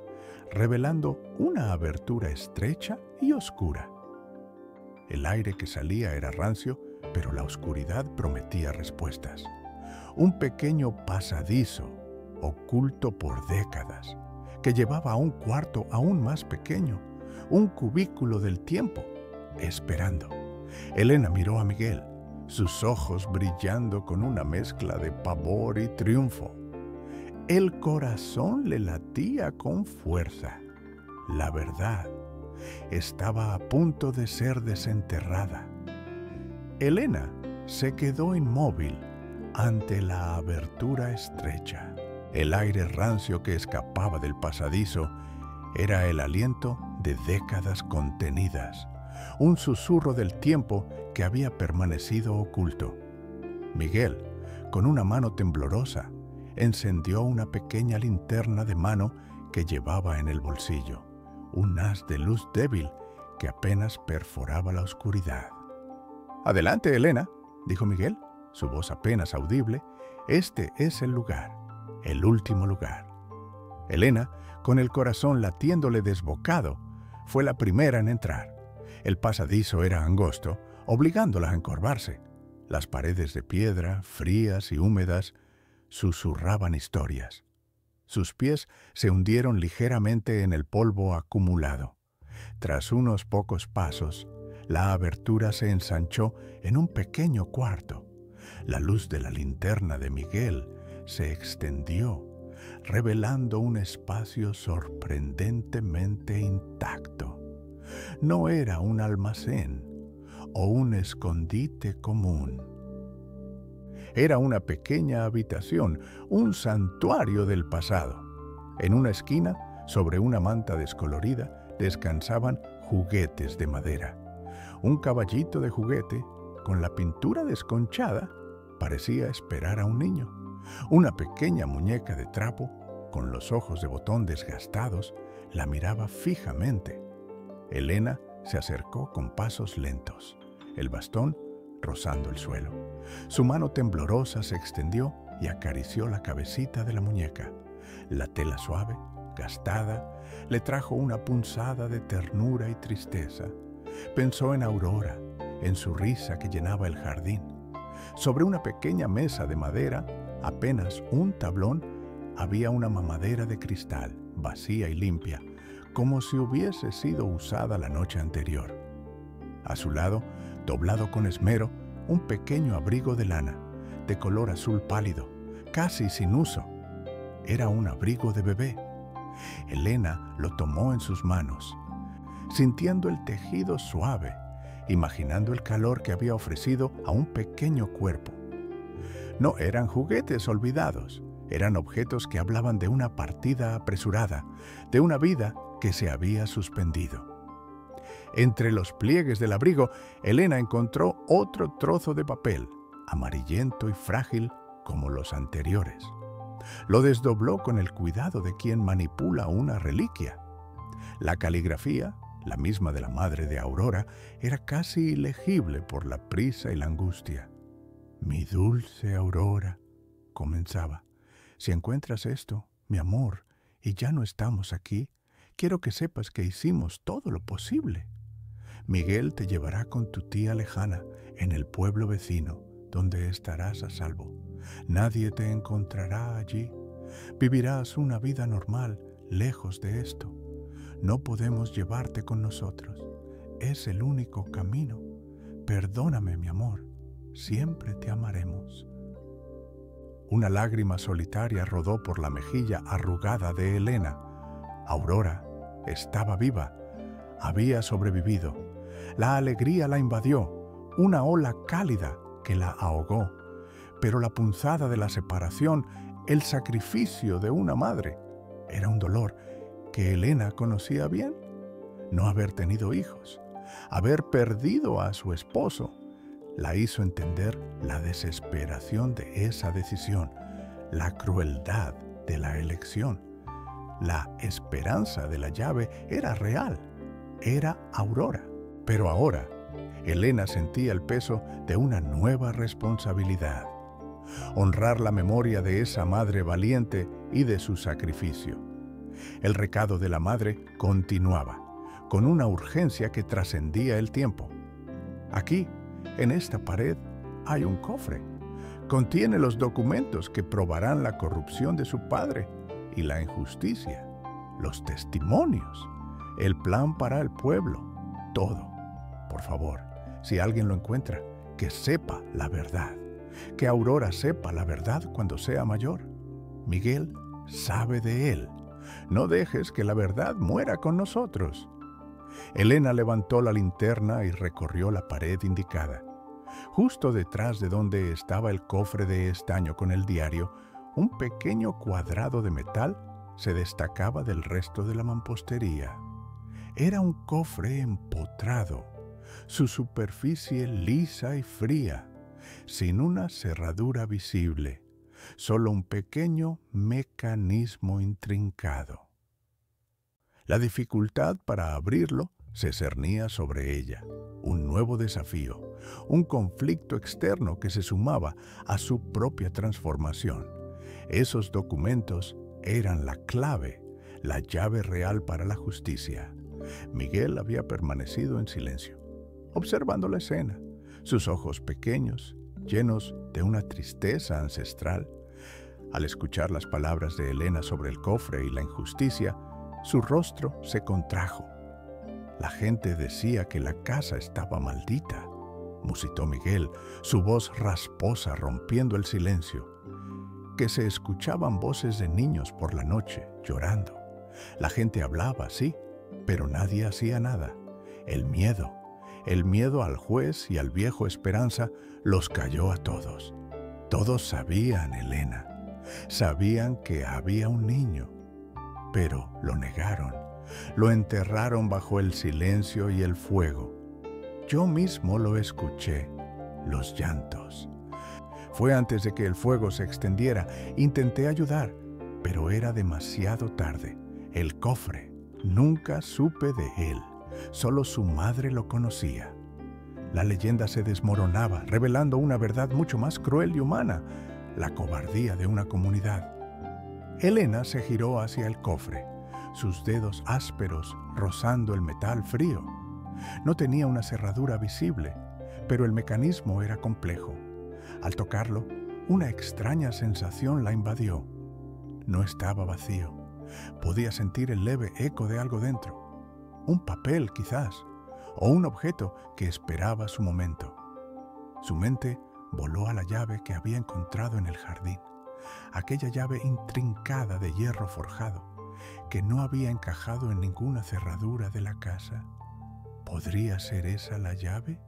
revelando una abertura estrecha y oscura. El aire que salía era rancio, pero la oscuridad prometía respuestas. Un pequeño pasadizo, oculto por décadas, que llevaba a un cuarto aún más pequeño, un cubículo del tiempo, esperando. Elena miró a Miguel, sus ojos brillando con una mezcla de pavor y triunfo. El corazón le latía con fuerza. La verdad estaba a punto de ser desenterrada. Elena se quedó inmóvil ante la abertura estrecha. El aire rancio que escapaba del pasadizo era el aliento de décadas contenidas, un susurro del tiempo que había permanecido oculto. Miguel, con una mano temblorosa, encendió una pequeña linterna de mano que llevaba en el bolsillo, un haz de luz débil que apenas perforaba la oscuridad. «Adelante, Elena», dijo Miguel, su voz apenas audible. «Este es el lugar, el último lugar». Elena, con el corazón latiéndole desbocado, fue la primera en entrar. El pasadizo era angosto, obligándola a encorvarse. Las paredes de piedra, frías y húmedas, susurraban historias. Sus pies se hundieron ligeramente en el polvo acumulado. Tras unos pocos pasos, la abertura se ensanchó en un pequeño cuarto. La luz de la linterna de Miguel se extendió, revelando un espacio sorprendentemente intacto. No era un almacén o un escondite común. Era una pequeña habitación, un santuario del pasado. En una esquina, sobre una manta descolorida, descansaban juguetes de madera. Un caballito de juguete, con la pintura desconchada, parecía esperar a un niño. Una pequeña muñeca de trapo, con los ojos de botón desgastados, la miraba fijamente. Elena se acercó con pasos lentos, el bastón rozando el suelo. Su mano temblorosa se extendió y acarició la cabecita de la muñeca. La tela suave, gastada, le trajo una punzada de ternura y tristeza. Pensó en Aurora, en su risa que llenaba el jardín. Sobre una pequeña mesa de madera, apenas un tablón, había una mamadera de cristal, vacía y limpia, como si hubiese sido usada la noche anterior. A su lado, doblado con esmero, un pequeño abrigo de lana, de color azul pálido, casi sin uso. Era un abrigo de bebé. Elena lo tomó en sus manos, sintiendo el tejido suave, imaginando el calor que había ofrecido a un pequeño cuerpo. No eran juguetes olvidados, eran objetos que hablaban de una partida apresurada, de una vida que se había suspendido. Entre los pliegues del abrigo, Elena encontró otro trozo de papel, amarillento y frágil como los anteriores. Lo desdobló con el cuidado de quien manipula una reliquia. La caligrafía, la misma de la madre de Aurora, era casi ilegible por la prisa y la angustia. «Mi dulce Aurora», comenzaba, «si encuentras esto, mi amor, y ya no estamos aquí, quiero que sepas que hicimos todo lo posible. Miguel te llevará con tu tía lejana en el pueblo vecino, donde estarás a salvo. Nadie te encontrará allí. Vivirás una vida normal, lejos de esto. No podemos llevarte con nosotros. Es el único camino. Perdóname, mi amor. Siempre te amaremos». Una lágrima solitaria rodó por la mejilla arrugada de Elena. Aurora estaba viva. Había sobrevivido. La alegría la invadió, una ola cálida que la ahogó. Pero la punzada de la separación, el sacrificio de una madre, era un dolor que Elena conocía bien. No haber tenido hijos, haber perdido a su esposo, la hizo entender la desesperación de esa decisión, la crueldad de la elección. La esperanza de la llave era real, era Aurora. Pero ahora, Elena sentía el peso de una nueva responsabilidad. Honrar la memoria de esa madre valiente y de su sacrificio. El recado de la madre continuaba, con una urgencia que trascendía el tiempo. Aquí, en esta pared, hay un cofre. Contiene los documentos que probarán la corrupción de su padre y la injusticia, los testimonios, el plan para el pueblo, todo. Por favor, si alguien lo encuentra, que sepa la verdad. Que Aurora sepa la verdad cuando sea mayor. Miguel sabe de él. No dejes que la verdad muera con nosotros. Elena levantó la linterna y recorrió la pared indicada. Justo detrás de donde estaba el cofre de estaño con el diario, un pequeño cuadrado de metal se destacaba del resto de la mampostería. Era un cofre empotrado, su superficie lisa y fría, sin una cerradura visible, solo un pequeño mecanismo intrincado. La dificultad para abrirlo se cernía sobre ella, un nuevo desafío, un conflicto externo que se sumaba a su propia transformación. Esos documentos eran la clave, la llave real para la justicia. Miguel había permanecido en silencio, observando la escena, sus ojos pequeños, llenos de una tristeza ancestral. Al escuchar las palabras de Elena sobre el cofre y la injusticia, su rostro se contrajo. La gente decía que la casa estaba maldita, musitó Miguel, su voz rasposa rompiendo el silencio, que se escuchaban voces de niños por la noche, llorando. La gente hablaba, sí, pero nadie hacía nada. El miedo al juez y al viejo Esperanza los cayó a todos. Todos sabían, Elena, sabían que había un niño, pero lo negaron, lo enterraron bajo el silencio y el fuego. Yo mismo lo escuché, los llantos. Fue antes de que el fuego se extendiera. Intenté ayudar, pero era demasiado tarde. El cofre, nunca supe de él. Solo su madre lo conocía. La leyenda se desmoronaba, revelando una verdad mucho más cruel y humana, la cobardía de una comunidad. Elena se giró hacia el cofre, sus dedos ásperos rozando el metal frío. No tenía una cerradura visible, pero el mecanismo era complejo. Al tocarlo, una extraña sensación la invadió. No estaba vacío. Podía sentir el leve eco de algo dentro. Un papel, quizás, o un objeto que esperaba su momento. Su mente voló a la llave que había encontrado en el jardín. Aquella llave intrincada de hierro forjado, que no había encajado en ninguna cerradura de la casa. ¿Podría ser esa la llave?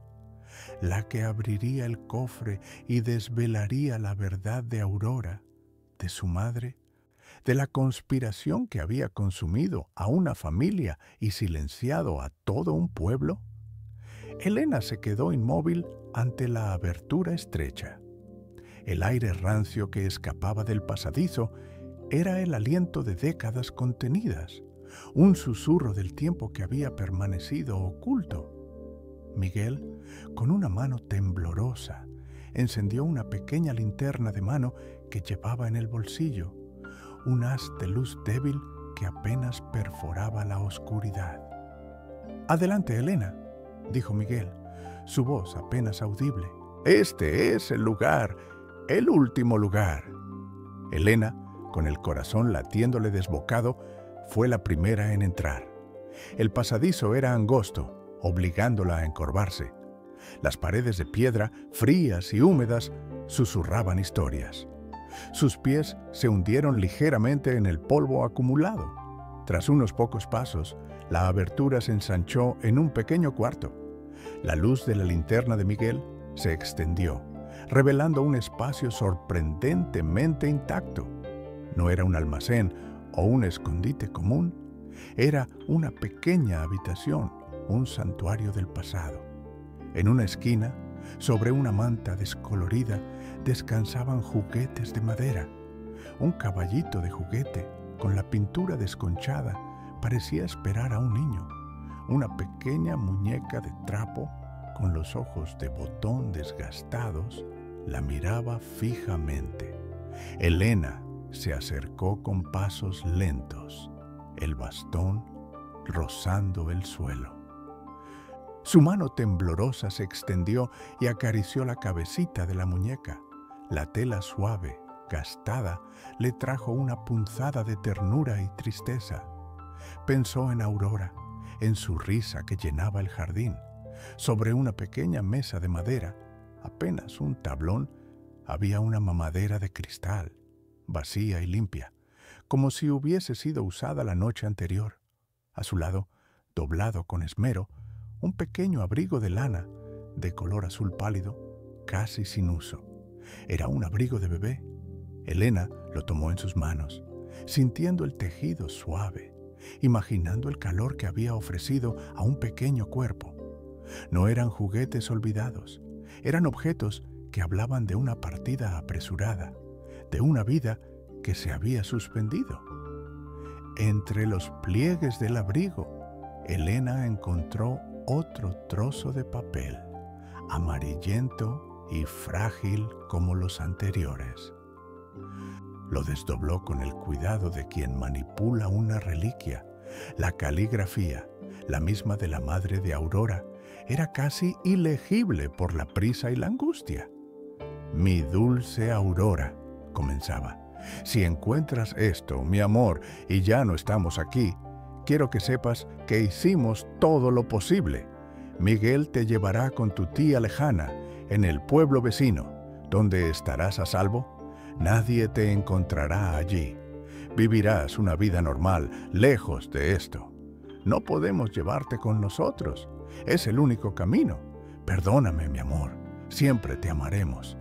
La que abriría el cofre y desvelaría la verdad de Aurora, de su madre, de la conspiración que había consumido a una familia y silenciado a todo un pueblo. Elena se quedó inmóvil ante la abertura estrecha. El aire rancio que escapaba del pasadizo era el aliento de décadas contenidas, un susurro del tiempo que había permanecido oculto. Miguel, con una mano temblorosa, encendió una pequeña linterna de mano que llevaba en el bolsillo, un haz de luz débil que apenas perforaba la oscuridad. «Adelante, Elena», dijo Miguel, su voz apenas audible. «Este es el lugar, el último lugar». Elena, con el corazón latiéndole desbocado, fue la primera en entrar. El pasadizo era angosto, obligándola a encorvarse. Las paredes de piedra, frías y húmedas, susurraban historias. Sus pies se hundieron ligeramente en el polvo acumulado. Tras unos pocos pasos, la abertura se ensanchó en un pequeño cuarto. La luz de la linterna de Miguel se extendió, revelando un espacio sorprendentemente intacto. No era un almacén o un escondite común. Era una pequeña habitación, un santuario del pasado. En una esquina, sobre una manta descolorida, descansaban juguetes de madera. Un caballito de juguete, con la pintura desconchada, parecía esperar a un niño. Una pequeña muñeca de trapo, con los ojos de botón desgastados, la miraba fijamente. Elena se acercó con pasos lentos, el bastón rozando el suelo. Su mano temblorosa se extendió y acarició la cabecita de la muñeca. La tela suave, gastada, le trajo una punzada de ternura y tristeza. Pensó en Aurora, en su risa que llenaba el jardín. Sobre una pequeña mesa de madera, apenas un tablón, había una mamadera de cristal, vacía y limpia, como si hubiese sido usada la noche anterior. A su lado, doblado con esmero, un pequeño abrigo de lana, de color azul pálido, casi sin uso. Era un abrigo de bebé. Elena lo tomó en sus manos, sintiendo el tejido suave, imaginando el calor que había ofrecido a un pequeño cuerpo. No eran juguetes olvidados, eran objetos que hablaban de una partida apresurada, de una vida que se había suspendido. Entre los pliegues del abrigo, Elena encontró otro trozo de papel, amarillento y frágil como los anteriores. Lo desdobló con el cuidado de quien manipula una reliquia. La caligrafía, la misma de la madre de Aurora, era casi ilegible por la prisa y la angustia. «Mi dulce Aurora», comenzaba, «si encuentras esto, mi amor, y ya no estamos aquí, quiero que sepas que hicimos todo lo posible. Miguel te llevará con tu tía lejana, en el pueblo vecino, donde estarás a salvo. Nadie te encontrará allí. Vivirás una vida normal, lejos de esto. No podemos llevarte con nosotros. Es el único camino. Perdóname, mi amor. Siempre te amaremos».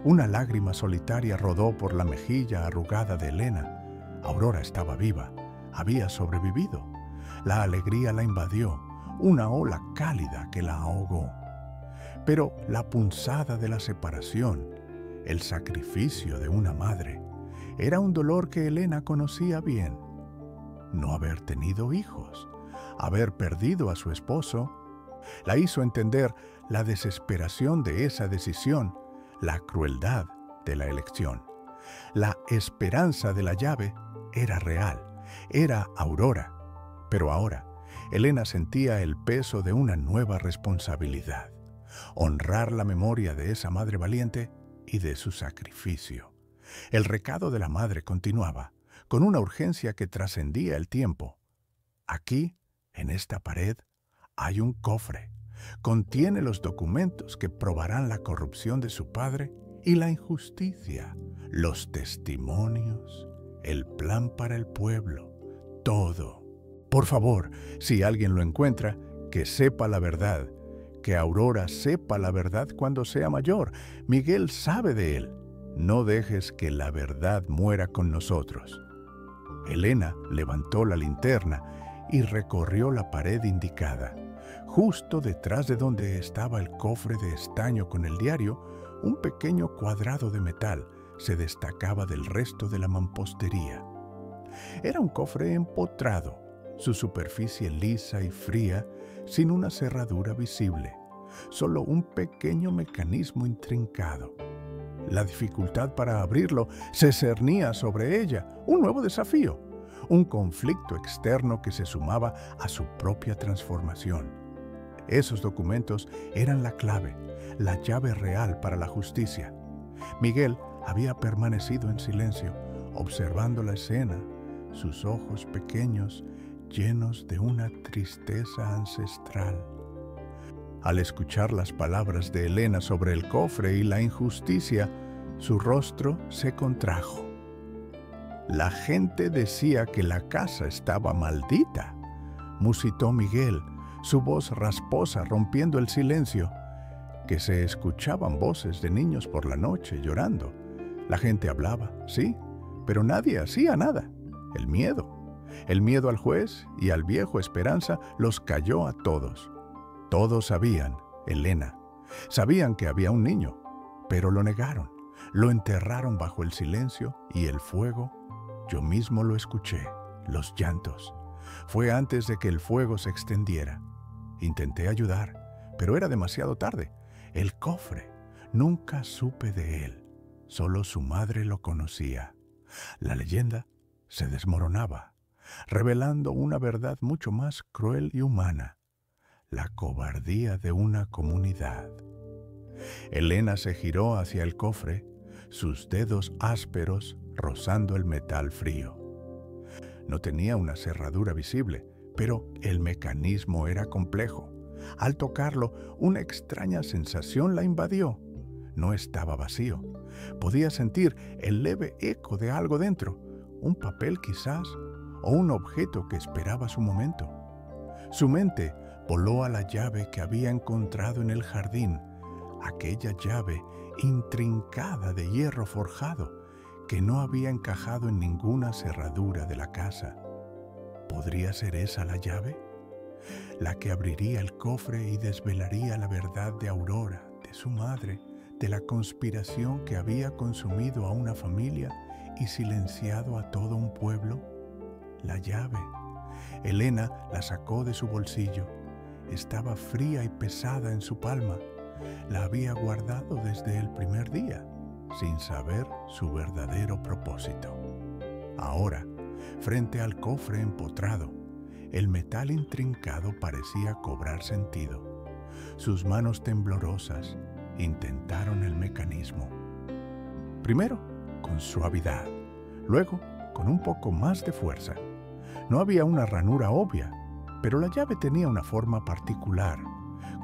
Una lágrima solitaria rodó por la mejilla arrugada de Elena. Aurora estaba viva. Había sobrevivido. La alegría la invadió, una ola cálida que la ahogó. Pero la punzada de la separación, el sacrificio de una madre, era un dolor que Elena conocía bien. No haber tenido hijos, haber perdido a su esposo, la hizo entender la desesperación de esa decisión, la crueldad de la elección. La esperanza de la llave era real, era Aurora, pero ahora Elena sentía el peso de una nueva responsabilidad: honrar la memoria de esa madre valiente y de su sacrificio. El recado de la madre continuaba, con una urgencia que trascendía el tiempo. Aquí, en esta pared, hay un cofre. Contiene los documentos que probarán la corrupción de su padre y la injusticia, los testimonios, el plan para el pueblo, todo. Por favor, si alguien lo encuentra, que sepa la verdad, que Aurora sepa la verdad cuando sea mayor. Miguel sabe de él. No dejes que la verdad muera con nosotros. Elena levantó la linterna y recorrió la pared indicada. Justo detrás de donde estaba el cofre de estaño con el diario, un pequeño cuadrado de metal se destacaba del resto de la mampostería. Era un cofre empotrado, su superficie lisa y fría, sin una cerradura visible, solo un pequeño mecanismo intrincado. La dificultad para abrirlo se cernía sobre ella, un nuevo desafío, un conflicto externo que se sumaba a su propia transformación. Esos documentos eran la clave, la llave real para la justicia. Miguel había permanecido en silencio, observando la escena, sus ojos pequeños llenos de una tristeza ancestral. Al escuchar las palabras de Elena sobre el cofre y la injusticia, su rostro se contrajo. La gente decía que la casa estaba maldita, musitó Miguel, su voz rasposa rompiendo el silencio, que se escuchaban voces de niños por la noche llorando. La gente hablaba, sí, pero nadie hacía nada. El miedo al juez y al viejo Esperanza los cayó a todos. Todos sabían, Elena, sabían que había un niño, pero lo negaron, lo enterraron bajo el silencio y el fuego. Yo mismo lo escuché, los llantos. Fue antes de que el fuego se extendiera. Intenté ayudar, pero era demasiado tarde. El cofre, nunca supe de él. Solo su madre lo conocía. La leyenda se desmoronaba, revelando una verdad mucho más cruel y humana: la cobardía de una comunidad. Elena se giró hacia el cofre, sus dedos ásperos rozando el metal frío. No tenía una cerradura visible, pero el mecanismo era complejo. Al tocarlo, una extraña sensación la invadió. No estaba vacío. Podía sentir el leve eco de algo dentro, un papel quizás, o un objeto que esperaba su momento. Su mente voló a la llave que había encontrado en el jardín, aquella llave intrincada de hierro forjado que no había encajado en ninguna cerradura de la casa. ¿Podría ser esa la llave? La que abriría el cofre y desvelaría la verdad de Aurora, de su madre, de la conspiración que había consumido a una familia y silenciado a todo un pueblo? La llave. Elena la sacó de su bolsillo. Estaba fría y pesada en su palma. La había guardado desde el primer día, sin saber su verdadero propósito. Ahora, frente al cofre empotrado, el metal intrincado parecía cobrar sentido. Sus manos temblorosas intentaron el mecanismo. Primero, con suavidad, luego, con un poco más de fuerza. No había una ranura obvia, pero la llave tenía una forma particular,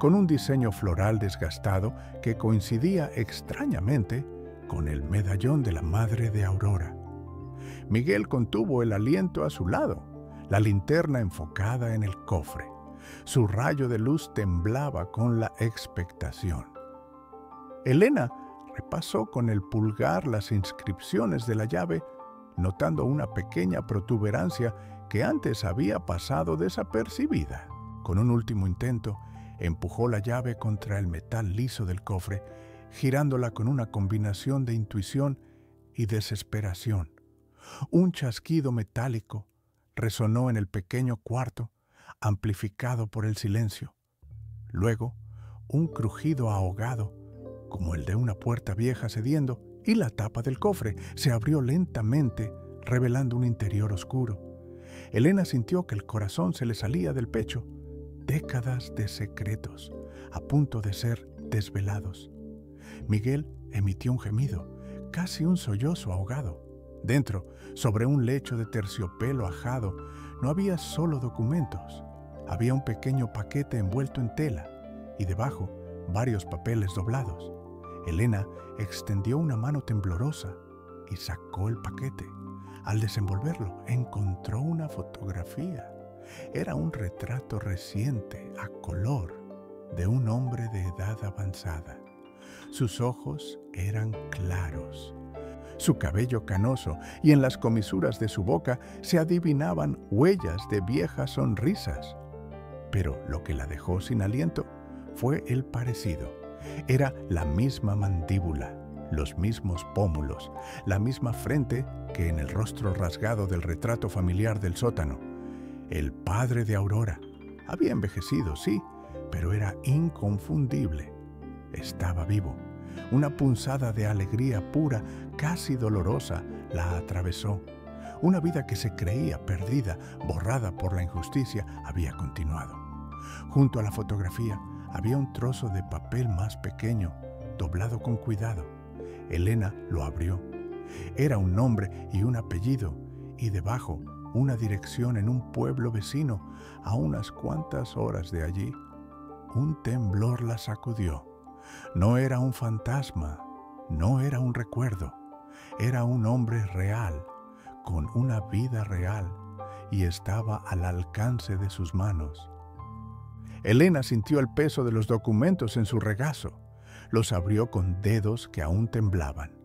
con un diseño floral desgastado que coincidía extrañamente con el medallón de la madre de Aurora. Miguel contuvo el aliento a su lado, la linterna enfocada en el cofre. Su rayo de luz temblaba con la expectación. Elena repasó con el pulgar las inscripciones de la llave, notando una pequeña protuberancia que antes había pasado desapercibida. Con un último intento, empujó la llave contra el metal liso del cofre, girándola con una combinación de intuición y desesperación. Un chasquido metálico resonó en el pequeño cuarto, amplificado por el silencio. Luego, un crujido ahogado, como el de una puerta vieja cediendo, y la tapa del cofre se abrió lentamente, revelando un interior oscuro. Elena sintió que el corazón se le salía del pecho. Décadas de secretos, a punto de ser desvelados. Miguel emitió un gemido, casi un sollozo ahogado. Dentro, sobre un lecho de terciopelo ajado, no había solo documentos. Había un pequeño paquete envuelto en tela y debajo varios papeles doblados. Elena extendió una mano temblorosa y sacó el paquete. Al desenvolverlo, encontró una fotografía. Era un retrato reciente, a color, de un hombre de edad avanzada. Sus ojos eran claros, su cabello canoso, y en las comisuras de su boca se adivinaban huellas de viejas sonrisas. Pero lo que la dejó sin aliento fue el parecido. Era la misma mandíbula, los mismos pómulos, la misma frente que en el rostro rasgado del retrato familiar del sótano. El padre de Aurora había envejecido, sí, pero era inconfundible. Estaba vivo. Una punzada de alegría pura, casi dolorosa, la atravesó. Una vida que se creía perdida, borrada por la injusticia, había continuado. Junto a la fotografía había un trozo de papel más pequeño, doblado con cuidado. Elena lo abrió. Era un nombre y un apellido, y debajo una dirección en un pueblo vecino, a unas cuantas horas de allí. Un temblor la sacudió. No era un fantasma, no era un recuerdo. Era un hombre real, con una vida real, y estaba al alcance de sus manos. Elena sintió el peso de los documentos en su regazo. Los abrió con dedos que aún temblaban.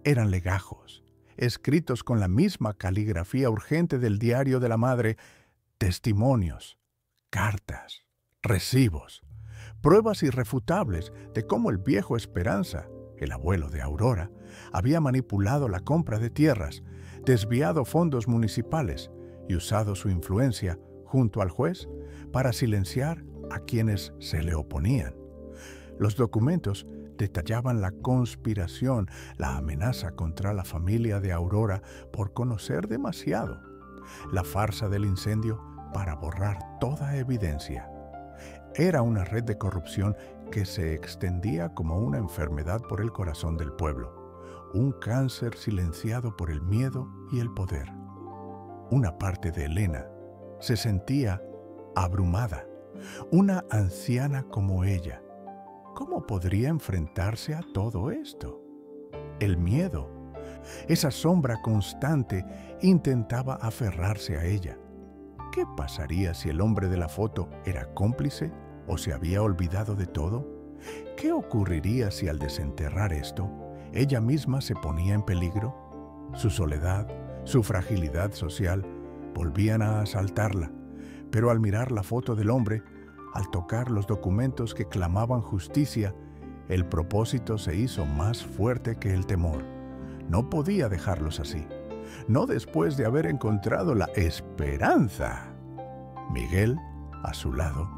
Eran legajos, escritos con la misma caligrafía urgente del diario de la madre, testimonios, cartas, recibos, pruebas irrefutables de cómo el viejo Esperanza, el abuelo de Aurora, había manipulado la compra de tierras, desviado fondos municipales y usado su influencia junto al juez para silenciar a quienes se le oponían. Los documentos detallaban la conspiración, la amenaza contra la familia de Aurora por conocer demasiado, la farsa del incendio para borrar toda evidencia. Era una red de corrupción que se extendía como una enfermedad por el corazón del pueblo, un cáncer silenciado por el miedo y el poder. Una parte de Elena se sentía abrumada, una anciana como ella. ¿Cómo podría enfrentarse a todo esto? El miedo, esa sombra constante, intentaba aferrarse a ella. ¿Qué pasaría si el hombre de la foto era cómplice o se había olvidado de todo? ¿Qué ocurriría si al desenterrar esto, ella misma se ponía en peligro? Su soledad, su fragilidad social, volvían a asaltarla, pero al mirar la foto del hombre, al tocar los documentos que clamaban justicia, El propósito se hizo más fuerte que el temor. No podía dejarlos así, no después de haber encontrado la esperanza. Miguel, a su lado,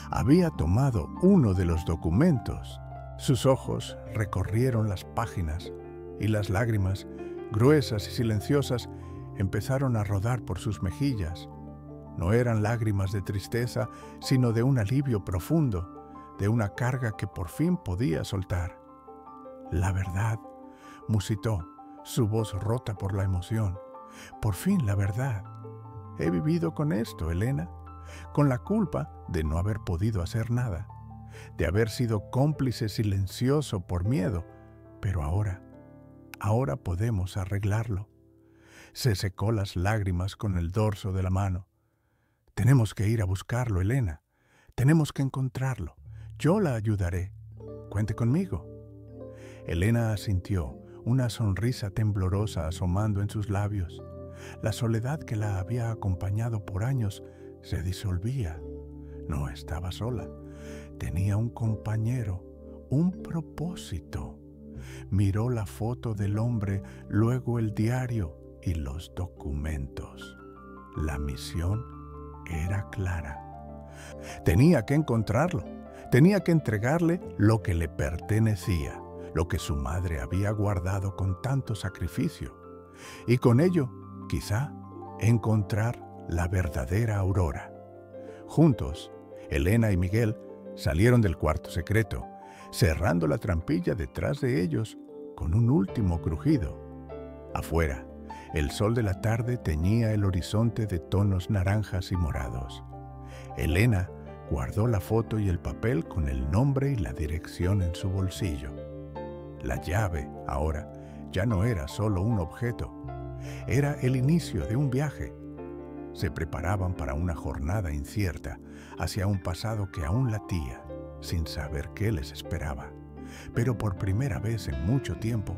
había tomado uno de los documentos. Sus ojos recorrieron las páginas y las lágrimas, gruesas y silenciosas, empezaron a rodar por sus mejillas. No eran lágrimas de tristeza, sino de un alivio profundo, de una carga que por fin podía soltar. La verdad, musitó, su voz rota por la emoción. Por fin la verdad. He vivido con esto, Elena, con la culpa de no haber podido hacer nada, de haber sido cómplice silencioso por miedo, pero ahora podemos arreglarlo. Se secó las lágrimas con el dorso de la mano. Tenemos que ir a buscarlo, Elena. Tenemos que encontrarlo. Yo la ayudaré. Cuente conmigo. Elena asintió, una sonrisa temblorosa asomando en sus labios. La soledad que la había acompañado por años se disolvía. No estaba sola. Tenía un compañero, un propósito. Miró la foto del hombre, luego el diario y los documentos. La misión era clara. Tenía que encontrarlo. Tenía que entregarle lo que le pertenecía, lo que su madre había guardado con tanto sacrificio. Y con ello, quizá, encontrar la verdadera Aurora. Juntos, Elena y Miguel salieron del cuarto secreto, cerrando la trampilla detrás de ellos con un último crujido. Afuera, el sol de la tarde teñía el horizonte de tonos naranjas y morados. Elena guardó la foto y el papel con el nombre y la dirección en su bolsillo. La llave, ahora, ya no era solo un objeto. Era el inicio de un viaje. Se preparaban para una jornada incierta hacia un pasado que aún latía, sin saber qué les esperaba. Pero por primera vez en mucho tiempo,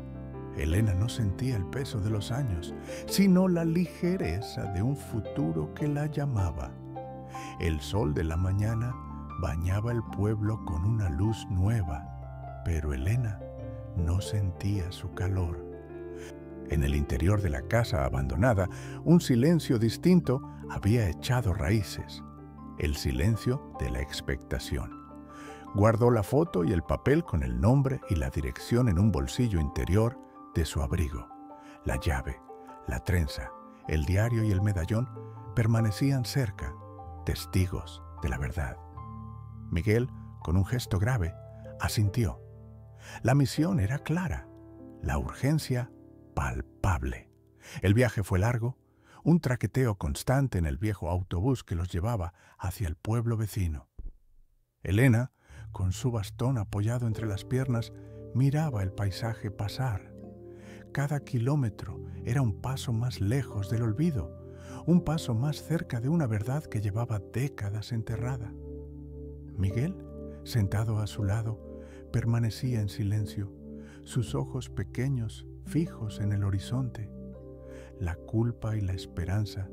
Elena no sentía el peso de los años, sino la ligereza de un futuro que la llamaba. El sol de la mañana bañaba el pueblo con una luz nueva, pero Elena no sentía su calor. En el interior de la casa abandonada, un silencio distinto había echado raíces, el silencio de la expectación. Guardó la foto y el papel con el nombre y la dirección en un bolsillo interior de su abrigo. La llave, la trenza, el diario y el medallón permanecían cerca, testigos de la verdad. Miguel, con un gesto grave, asintió. La misión era clara, la urgencia palpable. El viaje fue largo, un traqueteo constante en el viejo autobús que los llevaba hacia el pueblo vecino. Elena, con su bastón apoyado entre las piernas, miraba el paisaje pasar. Cada kilómetro era un paso más lejos del olvido, un paso más cerca de una verdad que llevaba décadas enterrada. Miguel, sentado a su lado, permanecía en silencio, sus ojos pequeños fijos en el horizonte. La culpa y la esperanza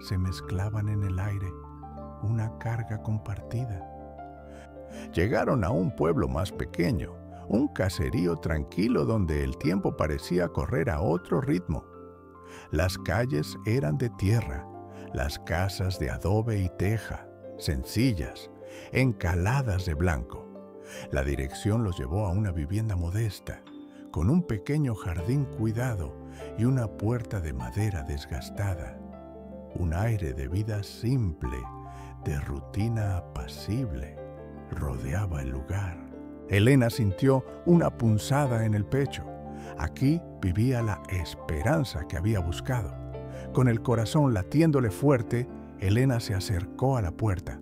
se mezclaban en el aire, una carga compartida. Llegaron a un pueblo más pequeño, un caserío tranquilo donde el tiempo parecía correr a otro ritmo. Las calles eran de tierra, las casas de adobe y teja, sencillas, encaladas de blanco. La dirección los llevó a una vivienda modesta, con un pequeño jardín cuidado y una puerta de madera desgastada. Un aire de vida simple, de rutina apacible, rodeaba el lugar. Elena sintió una punzada en el pecho. Aquí vivía la esperanza que había buscado. Con el corazón latiéndole fuerte, Elena se acercó a la puerta.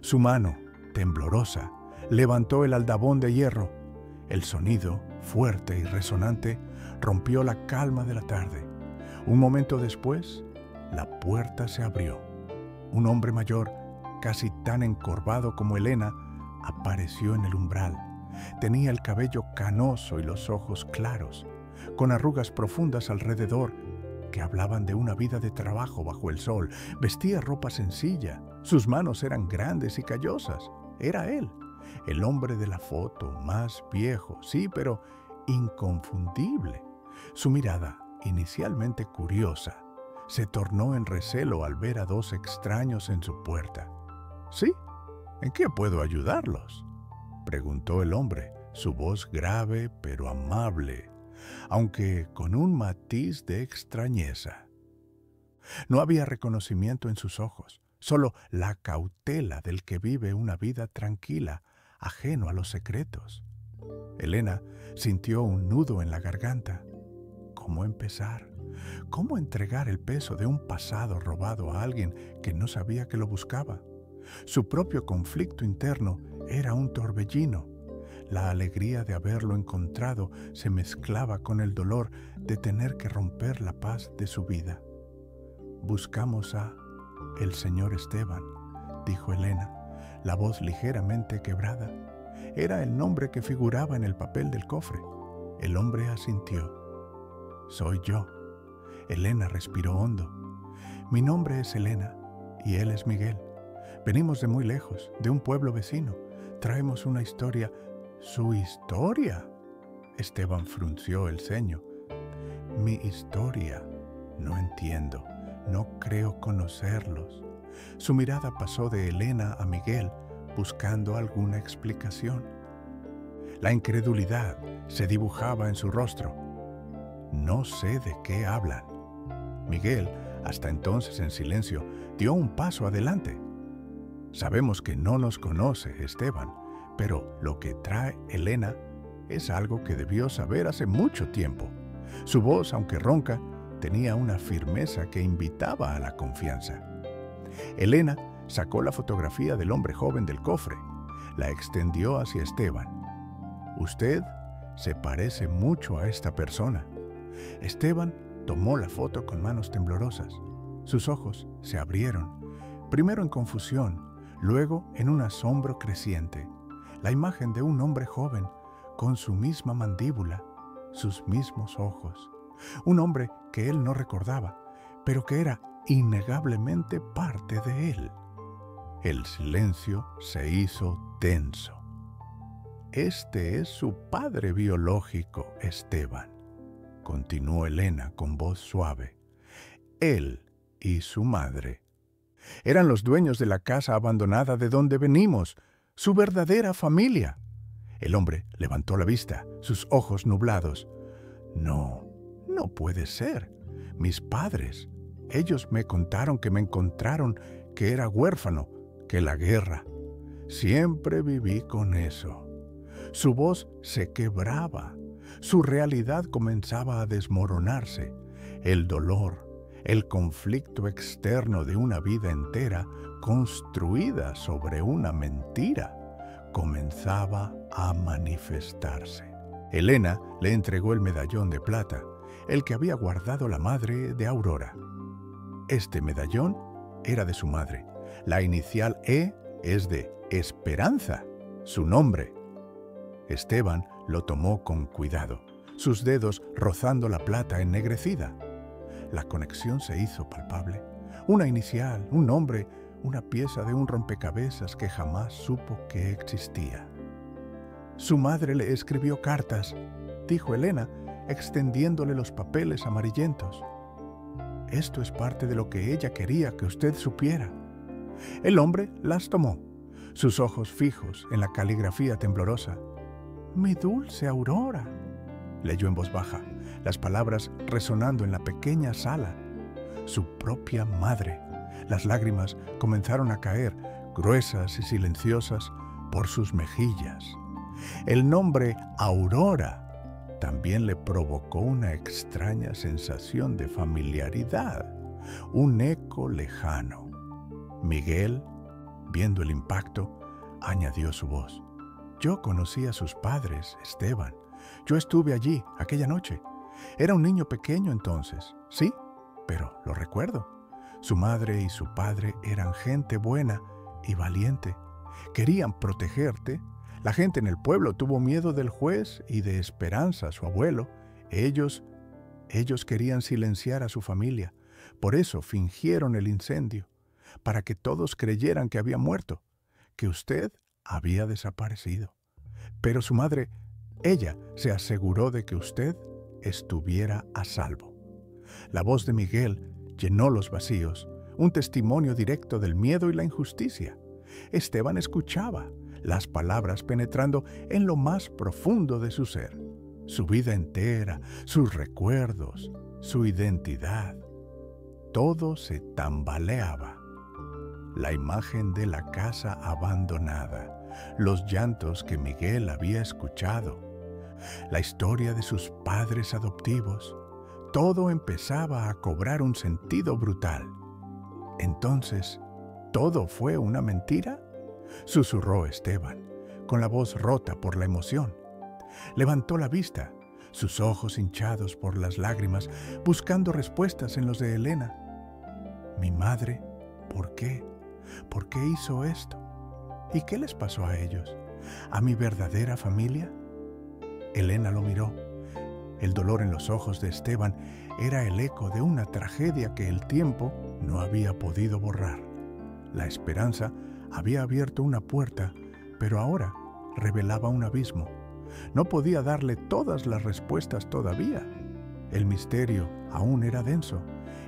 Su mano, temblorosa, levantó el aldabón de hierro. El sonido, fuerte y resonante, rompió la calma de la tarde. Un momento después, la puerta se abrió. Un hombre mayor, casi tan encorvado como Elena, apareció en el umbral. Tenía el cabello canoso y los ojos claros, con arrugas profundas alrededor que hablaban de una vida de trabajo bajo el sol. Vestía ropa sencilla, sus manos eran grandes y callosas. Era él, El hombre de la foto, más viejo, sí, pero inconfundible. Su mirada, inicialmente curiosa, se tornó en recelo al ver a dos extraños en su puerta. «¿Sí? ¿En qué puedo ayudarlos?», preguntó el hombre, su voz grave pero amable, aunque con un matiz de extrañeza. No había reconocimiento en sus ojos, solo la cautela del que vive una vida tranquila, ajeno a los secretos. Elena sintió un nudo en la garganta. ¿Cómo empezar? ¿Cómo entregar el peso de un pasado robado a alguien que no sabía que lo buscaba? Su propio conflicto interno era un torbellino. La alegría de haberlo encontrado se mezclaba con el dolor de tener que romper la paz de su vida. «Buscamos a el señor Esteban», dijo Elena, la voz ligeramente quebrada. Era el nombre que figuraba en el papel del cofre. El hombre asintió. «Soy yo». Elena respiró hondo. «Mi nombre es Elena y él es Miguel. Venimos de muy lejos, de un pueblo vecino. Traemos una historia». «¿Su historia?», Esteban frunció el ceño. «Mi historia. No entiendo. No creo conocerlos». Su mirada pasó de Elena a Miguel, buscando alguna explicación. La incredulidad se dibujaba en su rostro. «No sé de qué hablan». Miguel, hasta entonces en silencio, dio un paso adelante. «Sabemos que no nos conoce, Esteban, pero lo que trae Elena es algo que debió saber hace mucho tiempo». Su voz, aunque ronca, tenía una firmeza que invitaba a la confianza. Elena sacó la fotografía del hombre joven del cofre, la extendió hacia Esteban. «Usted se parece mucho a esta persona». Esteban tomó la foto con manos temblorosas. Sus ojos se abrieron, primero en confusión, luego en un asombro creciente. La imagen de un hombre joven, con su misma mandíbula, sus mismos ojos. Un hombre que él no recordaba, pero que era innegablemente parte de él. El silencio se hizo tenso. «Este es su padre biológico, Esteban», continuó Elena con voz suave. «Él y su madre eran los dueños de la casa abandonada de donde venimos, su verdadera familia». El hombre levantó la vista, sus ojos nublados. «No, no puede ser. Mis padres. Ellos me contaron que me encontraron, que era huérfano, que la guerra. Siempre viví con eso». Su voz se quebraba. Su realidad comenzaba a desmoronarse. El dolor, el conflicto externo de una vida entera construida sobre una mentira, comenzaba a manifestarse. Elena le entregó el medallón de plata, el que había guardado la madre de Aurora. Este medallón era de su madre. La inicial E es de Esperanza, su nombre. Esteban lo tomó con cuidado, sus dedos rozando la plata ennegrecida. La conexión se hizo palpable. Una inicial, un nombre, una pieza de un rompecabezas que jamás supo que existía. «Su madre le escribió cartas», dijo Elena, extendiéndole los papeles amarillentos. «Esto es parte de lo que ella quería que usted supiera». El hombre las tomó, sus ojos fijos en la caligrafía temblorosa. «Mi dulce Aurora», leyó en voz baja, las palabras resonando en la pequeña sala. Su propia madre. Las lágrimas comenzaron a caer, gruesas y silenciosas, por sus mejillas. El nombre Aurora también le provocó una extraña sensación de familiaridad, un eco lejano. Miguel, viendo el impacto, añadió su voz. «Yo conocí a sus padres, Esteban. Yo estuve allí aquella noche. Era un niño pequeño entonces, sí, pero lo recuerdo. Su madre y su padre eran gente buena y valiente. Querían protegerte. La gente en el pueblo tuvo miedo del juez y de Esperanza, su abuelo. Ellos querían silenciar a su familia. Por eso fingieron el incendio, para que todos creyeran que había muerto, que usted había desaparecido. Pero su madre, ella se aseguró de que usted estuviera a salvo. La voz de Miguel llenó los vacíos, un testimonio directo del miedo y la injusticia. Esteban escuchaba, las palabras penetrando en lo más profundo de su ser, su vida entera, sus recuerdos, su identidad. Todo se tambaleaba. La imagen de la casa abandonada, los llantos que Miguel había escuchado, la historia de sus padres adoptivos, todo empezaba a cobrar un sentido brutal. Entonces, ¿todo fue una mentira?, susurró Esteban, con la voz rota por la emoción. Levantó la vista, sus ojos hinchados por las lágrimas, buscando respuestas en los de Elena. Mi madre, ¿por qué? ¿Por qué hizo esto? ¿Y qué les pasó a ellos? ¿A mi verdadera familia? Elena lo miró. El dolor en los ojos de Esteban era el eco de una tragedia que el tiempo no había podido borrar. La esperanza había abierto una puerta, pero ahora revelaba un abismo. No podía darle todas las respuestas todavía. El misterio aún era denso,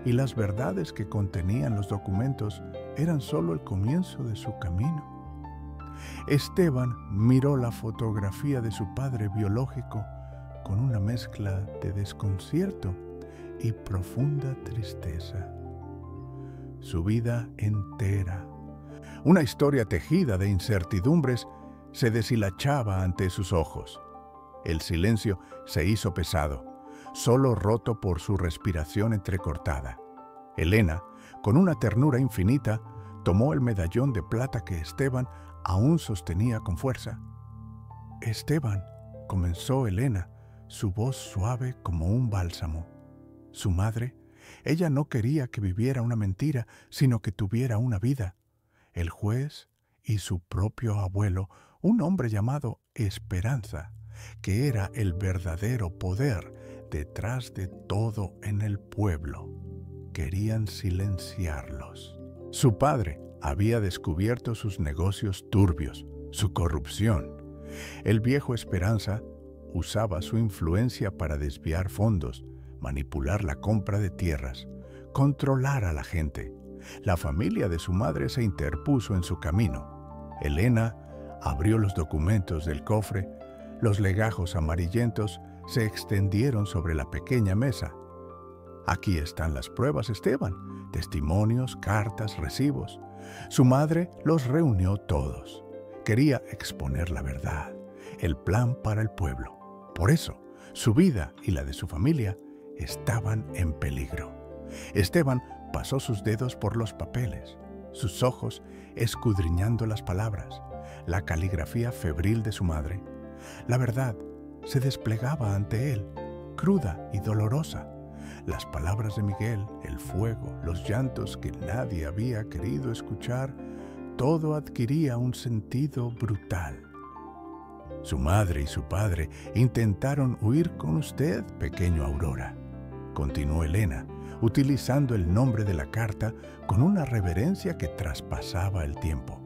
y las verdades que contenían los documentos eran solo el comienzo de su camino. Esteban miró la fotografía de su padre biológico con una mezcla de desconcierto y profunda tristeza. Su vida entera, una historia tejida de incertidumbres, se deshilachaba ante sus ojos. El silencio se hizo pesado, solo roto por su respiración entrecortada. Elena, con una ternura infinita, tomó el medallón de plata que Esteban aún sostenía con fuerza. Esteban, comenzó Elena, su voz suave como un bálsamo. Su madre, ella no quería que viviera una mentira, sino que tuviera una vida. El juez y su propio abuelo, un hombre llamado Esperanza, que era el verdadero poder detrás de todo en el pueblo, querían silenciarlos. Su padre había descubierto sus negocios turbios, su corrupción. El viejo Esperanza usaba su influencia para desviar fondos, manipular la compra de tierras, controlar a la gente. La familia de su madre se interpuso en su camino. Elena abrió los documentos del cofre. Los legajos amarillentos se extendieron sobre la pequeña mesa. Aquí están las pruebas, Esteban, testimonios, cartas, recibos. Su madre los reunió todos. Quería exponer la verdad, el plan para el pueblo. Por eso, su vida y la de su familia estaban en peligro. Esteban pasó sus dedos por los papeles, sus ojos escudriñando las palabras, la caligrafía febril de su madre. La verdad se desplegaba ante él, cruda y dolorosa. Las palabras de Miguel, el fuego, los llantos que nadie había querido escuchar, todo adquiría un sentido brutal. Su madre y su padre intentaron huir con usted, pequeño Aurora, continuó Elena, utilizando el nombre de la carta con una reverencia que traspasaba el tiempo.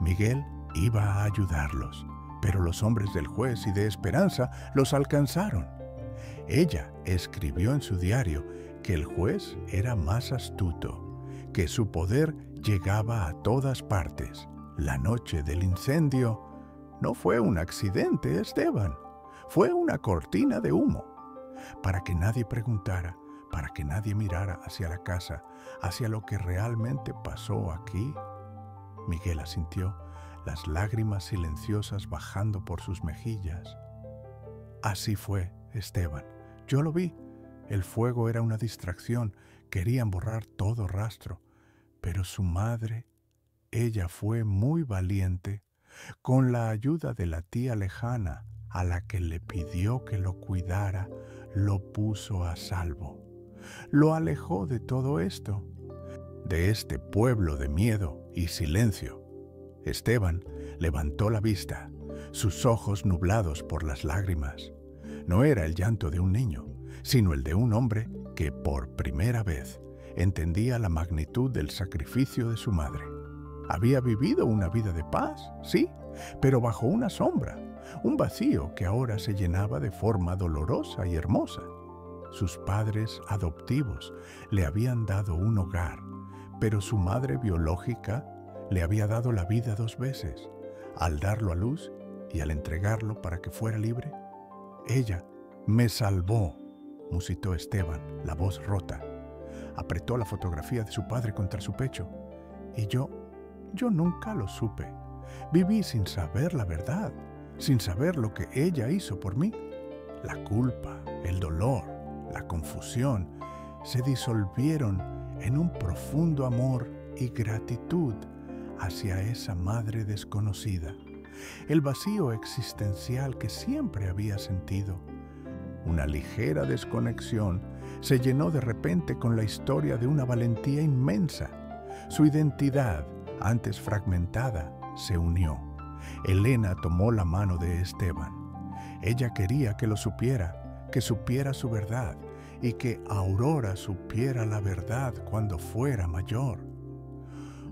Miguel iba a ayudarlos, pero los hombres del juez y de Esperanza los alcanzaron. Ella escribió en su diario que el juez era más astuto, que su poder llegaba a todas partes. La noche del incendio no fue un accidente, Esteban, fue una cortina de humo. Para que nadie preguntara, para que nadie mirara hacia la casa, hacia lo que realmente pasó aquí. Miguel asintió, las lágrimas silenciosas bajando por sus mejillas. Así fue, Esteban. Yo lo vi. El fuego era una distracción. Querían borrar todo rastro. Pero su madre, ella fue muy valiente. Con la ayuda de la tía lejana, a la que le pidió que lo cuidara, lo puso a salvo. Lo alejó de todo esto, de este pueblo de miedo y silencio. Esteban levantó la vista, sus ojos nublados por las lágrimas. No era el llanto de un niño, sino el de un hombre que por primera vez entendía la magnitud del sacrificio de su madre. Había vivido una vida de paz, sí, pero bajo una sombra, un vacío que ahora se llenaba de forma dolorosa y hermosa. Sus padres adoptivos le habían dado un hogar, pero su madre biológica le había dado la vida 2 veces, al darlo a luz y al entregarlo para que fuera libre. Ella me salvó, musitó Esteban, la voz rota. Apretó la fotografía de su padre contra su pecho. Y yo nunca lo supe. Viví sin saber la verdad, sin saber lo que ella hizo por mí. La culpa, el dolor, la confusión se disolvieron en un profundo amor y gratitud hacia esa madre desconocida. El vacío existencial que siempre había sentido. Una ligera desconexión se llenó de repente con la historia de una valentía inmensa. Su identidad, antes fragmentada, se unió. Elena tomó la mano de Esteban. Ella quería que lo supiera, que supiera su verdad y que Aurora supiera la verdad cuando fuera mayor.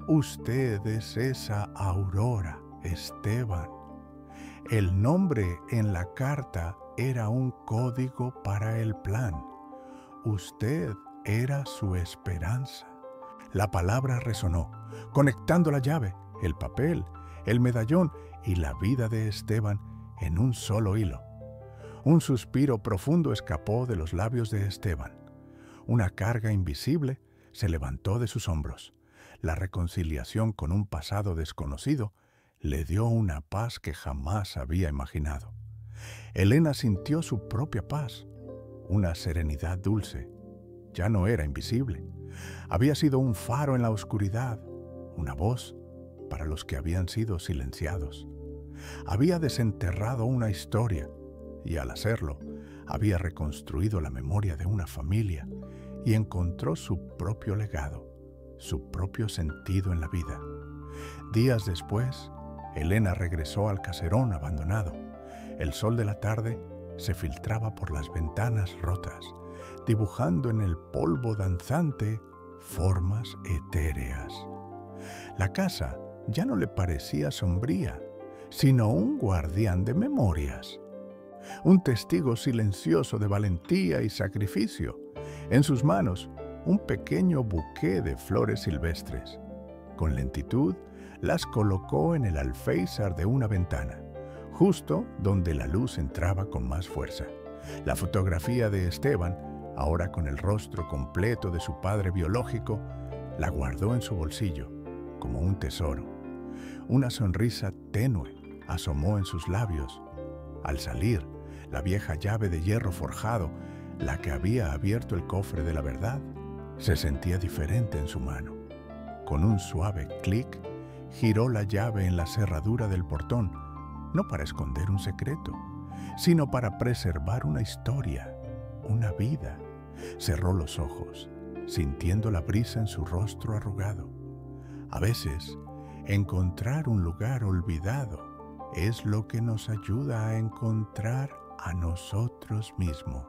Usted es esa Aurora, Esteban. El nombre en la carta era un código para el plan. Usted era su esperanza. La palabra resonó, conectando la llave, el papel, el medallón y la vida de Esteban en un solo hilo. Un suspiro profundo escapó de los labios de Esteban. Una carga invisible se levantó de sus hombros. La reconciliación con un pasado desconocido le dio una paz que jamás había imaginado. Elena sintió su propia paz, una serenidad dulce. Ya no era invisible. Había sido un faro en la oscuridad, una voz para los que habían sido silenciados. Había desenterrado una historia y al hacerlo, había reconstruido la memoria de una familia y encontró su propio legado, su propio sentido en la vida. Días después, Elena regresó al caserón abandonado. El sol de la tarde se filtraba por las ventanas rotas, dibujando en el polvo danzante formas etéreas. La casa ya no le parecía sombría, sino un guardián de memorias. Un testigo silencioso de valentía y sacrificio. En sus manos, un pequeño buqué de flores silvestres. Con lentitud, las colocó en el alféizar de una ventana, justo donde la luz entraba con más fuerza. La fotografía de Esteban, ahora con el rostro completo de su padre biológico, la guardó en su bolsillo, como un tesoro. Una sonrisa tenue asomó en sus labios. Al salir, la vieja llave de hierro forjado, la que había abierto el cofre de la verdad, se sentía diferente en su mano. Con un suave clic, giró la llave en la cerradura del portón, no para esconder un secreto, sino para preservar una historia, una vida. Cerró los ojos, sintiendo la brisa en su rostro arrugado. A veces, encontrar un lugar olvidado es lo que nos ayuda a encontrar a nosotros mismos.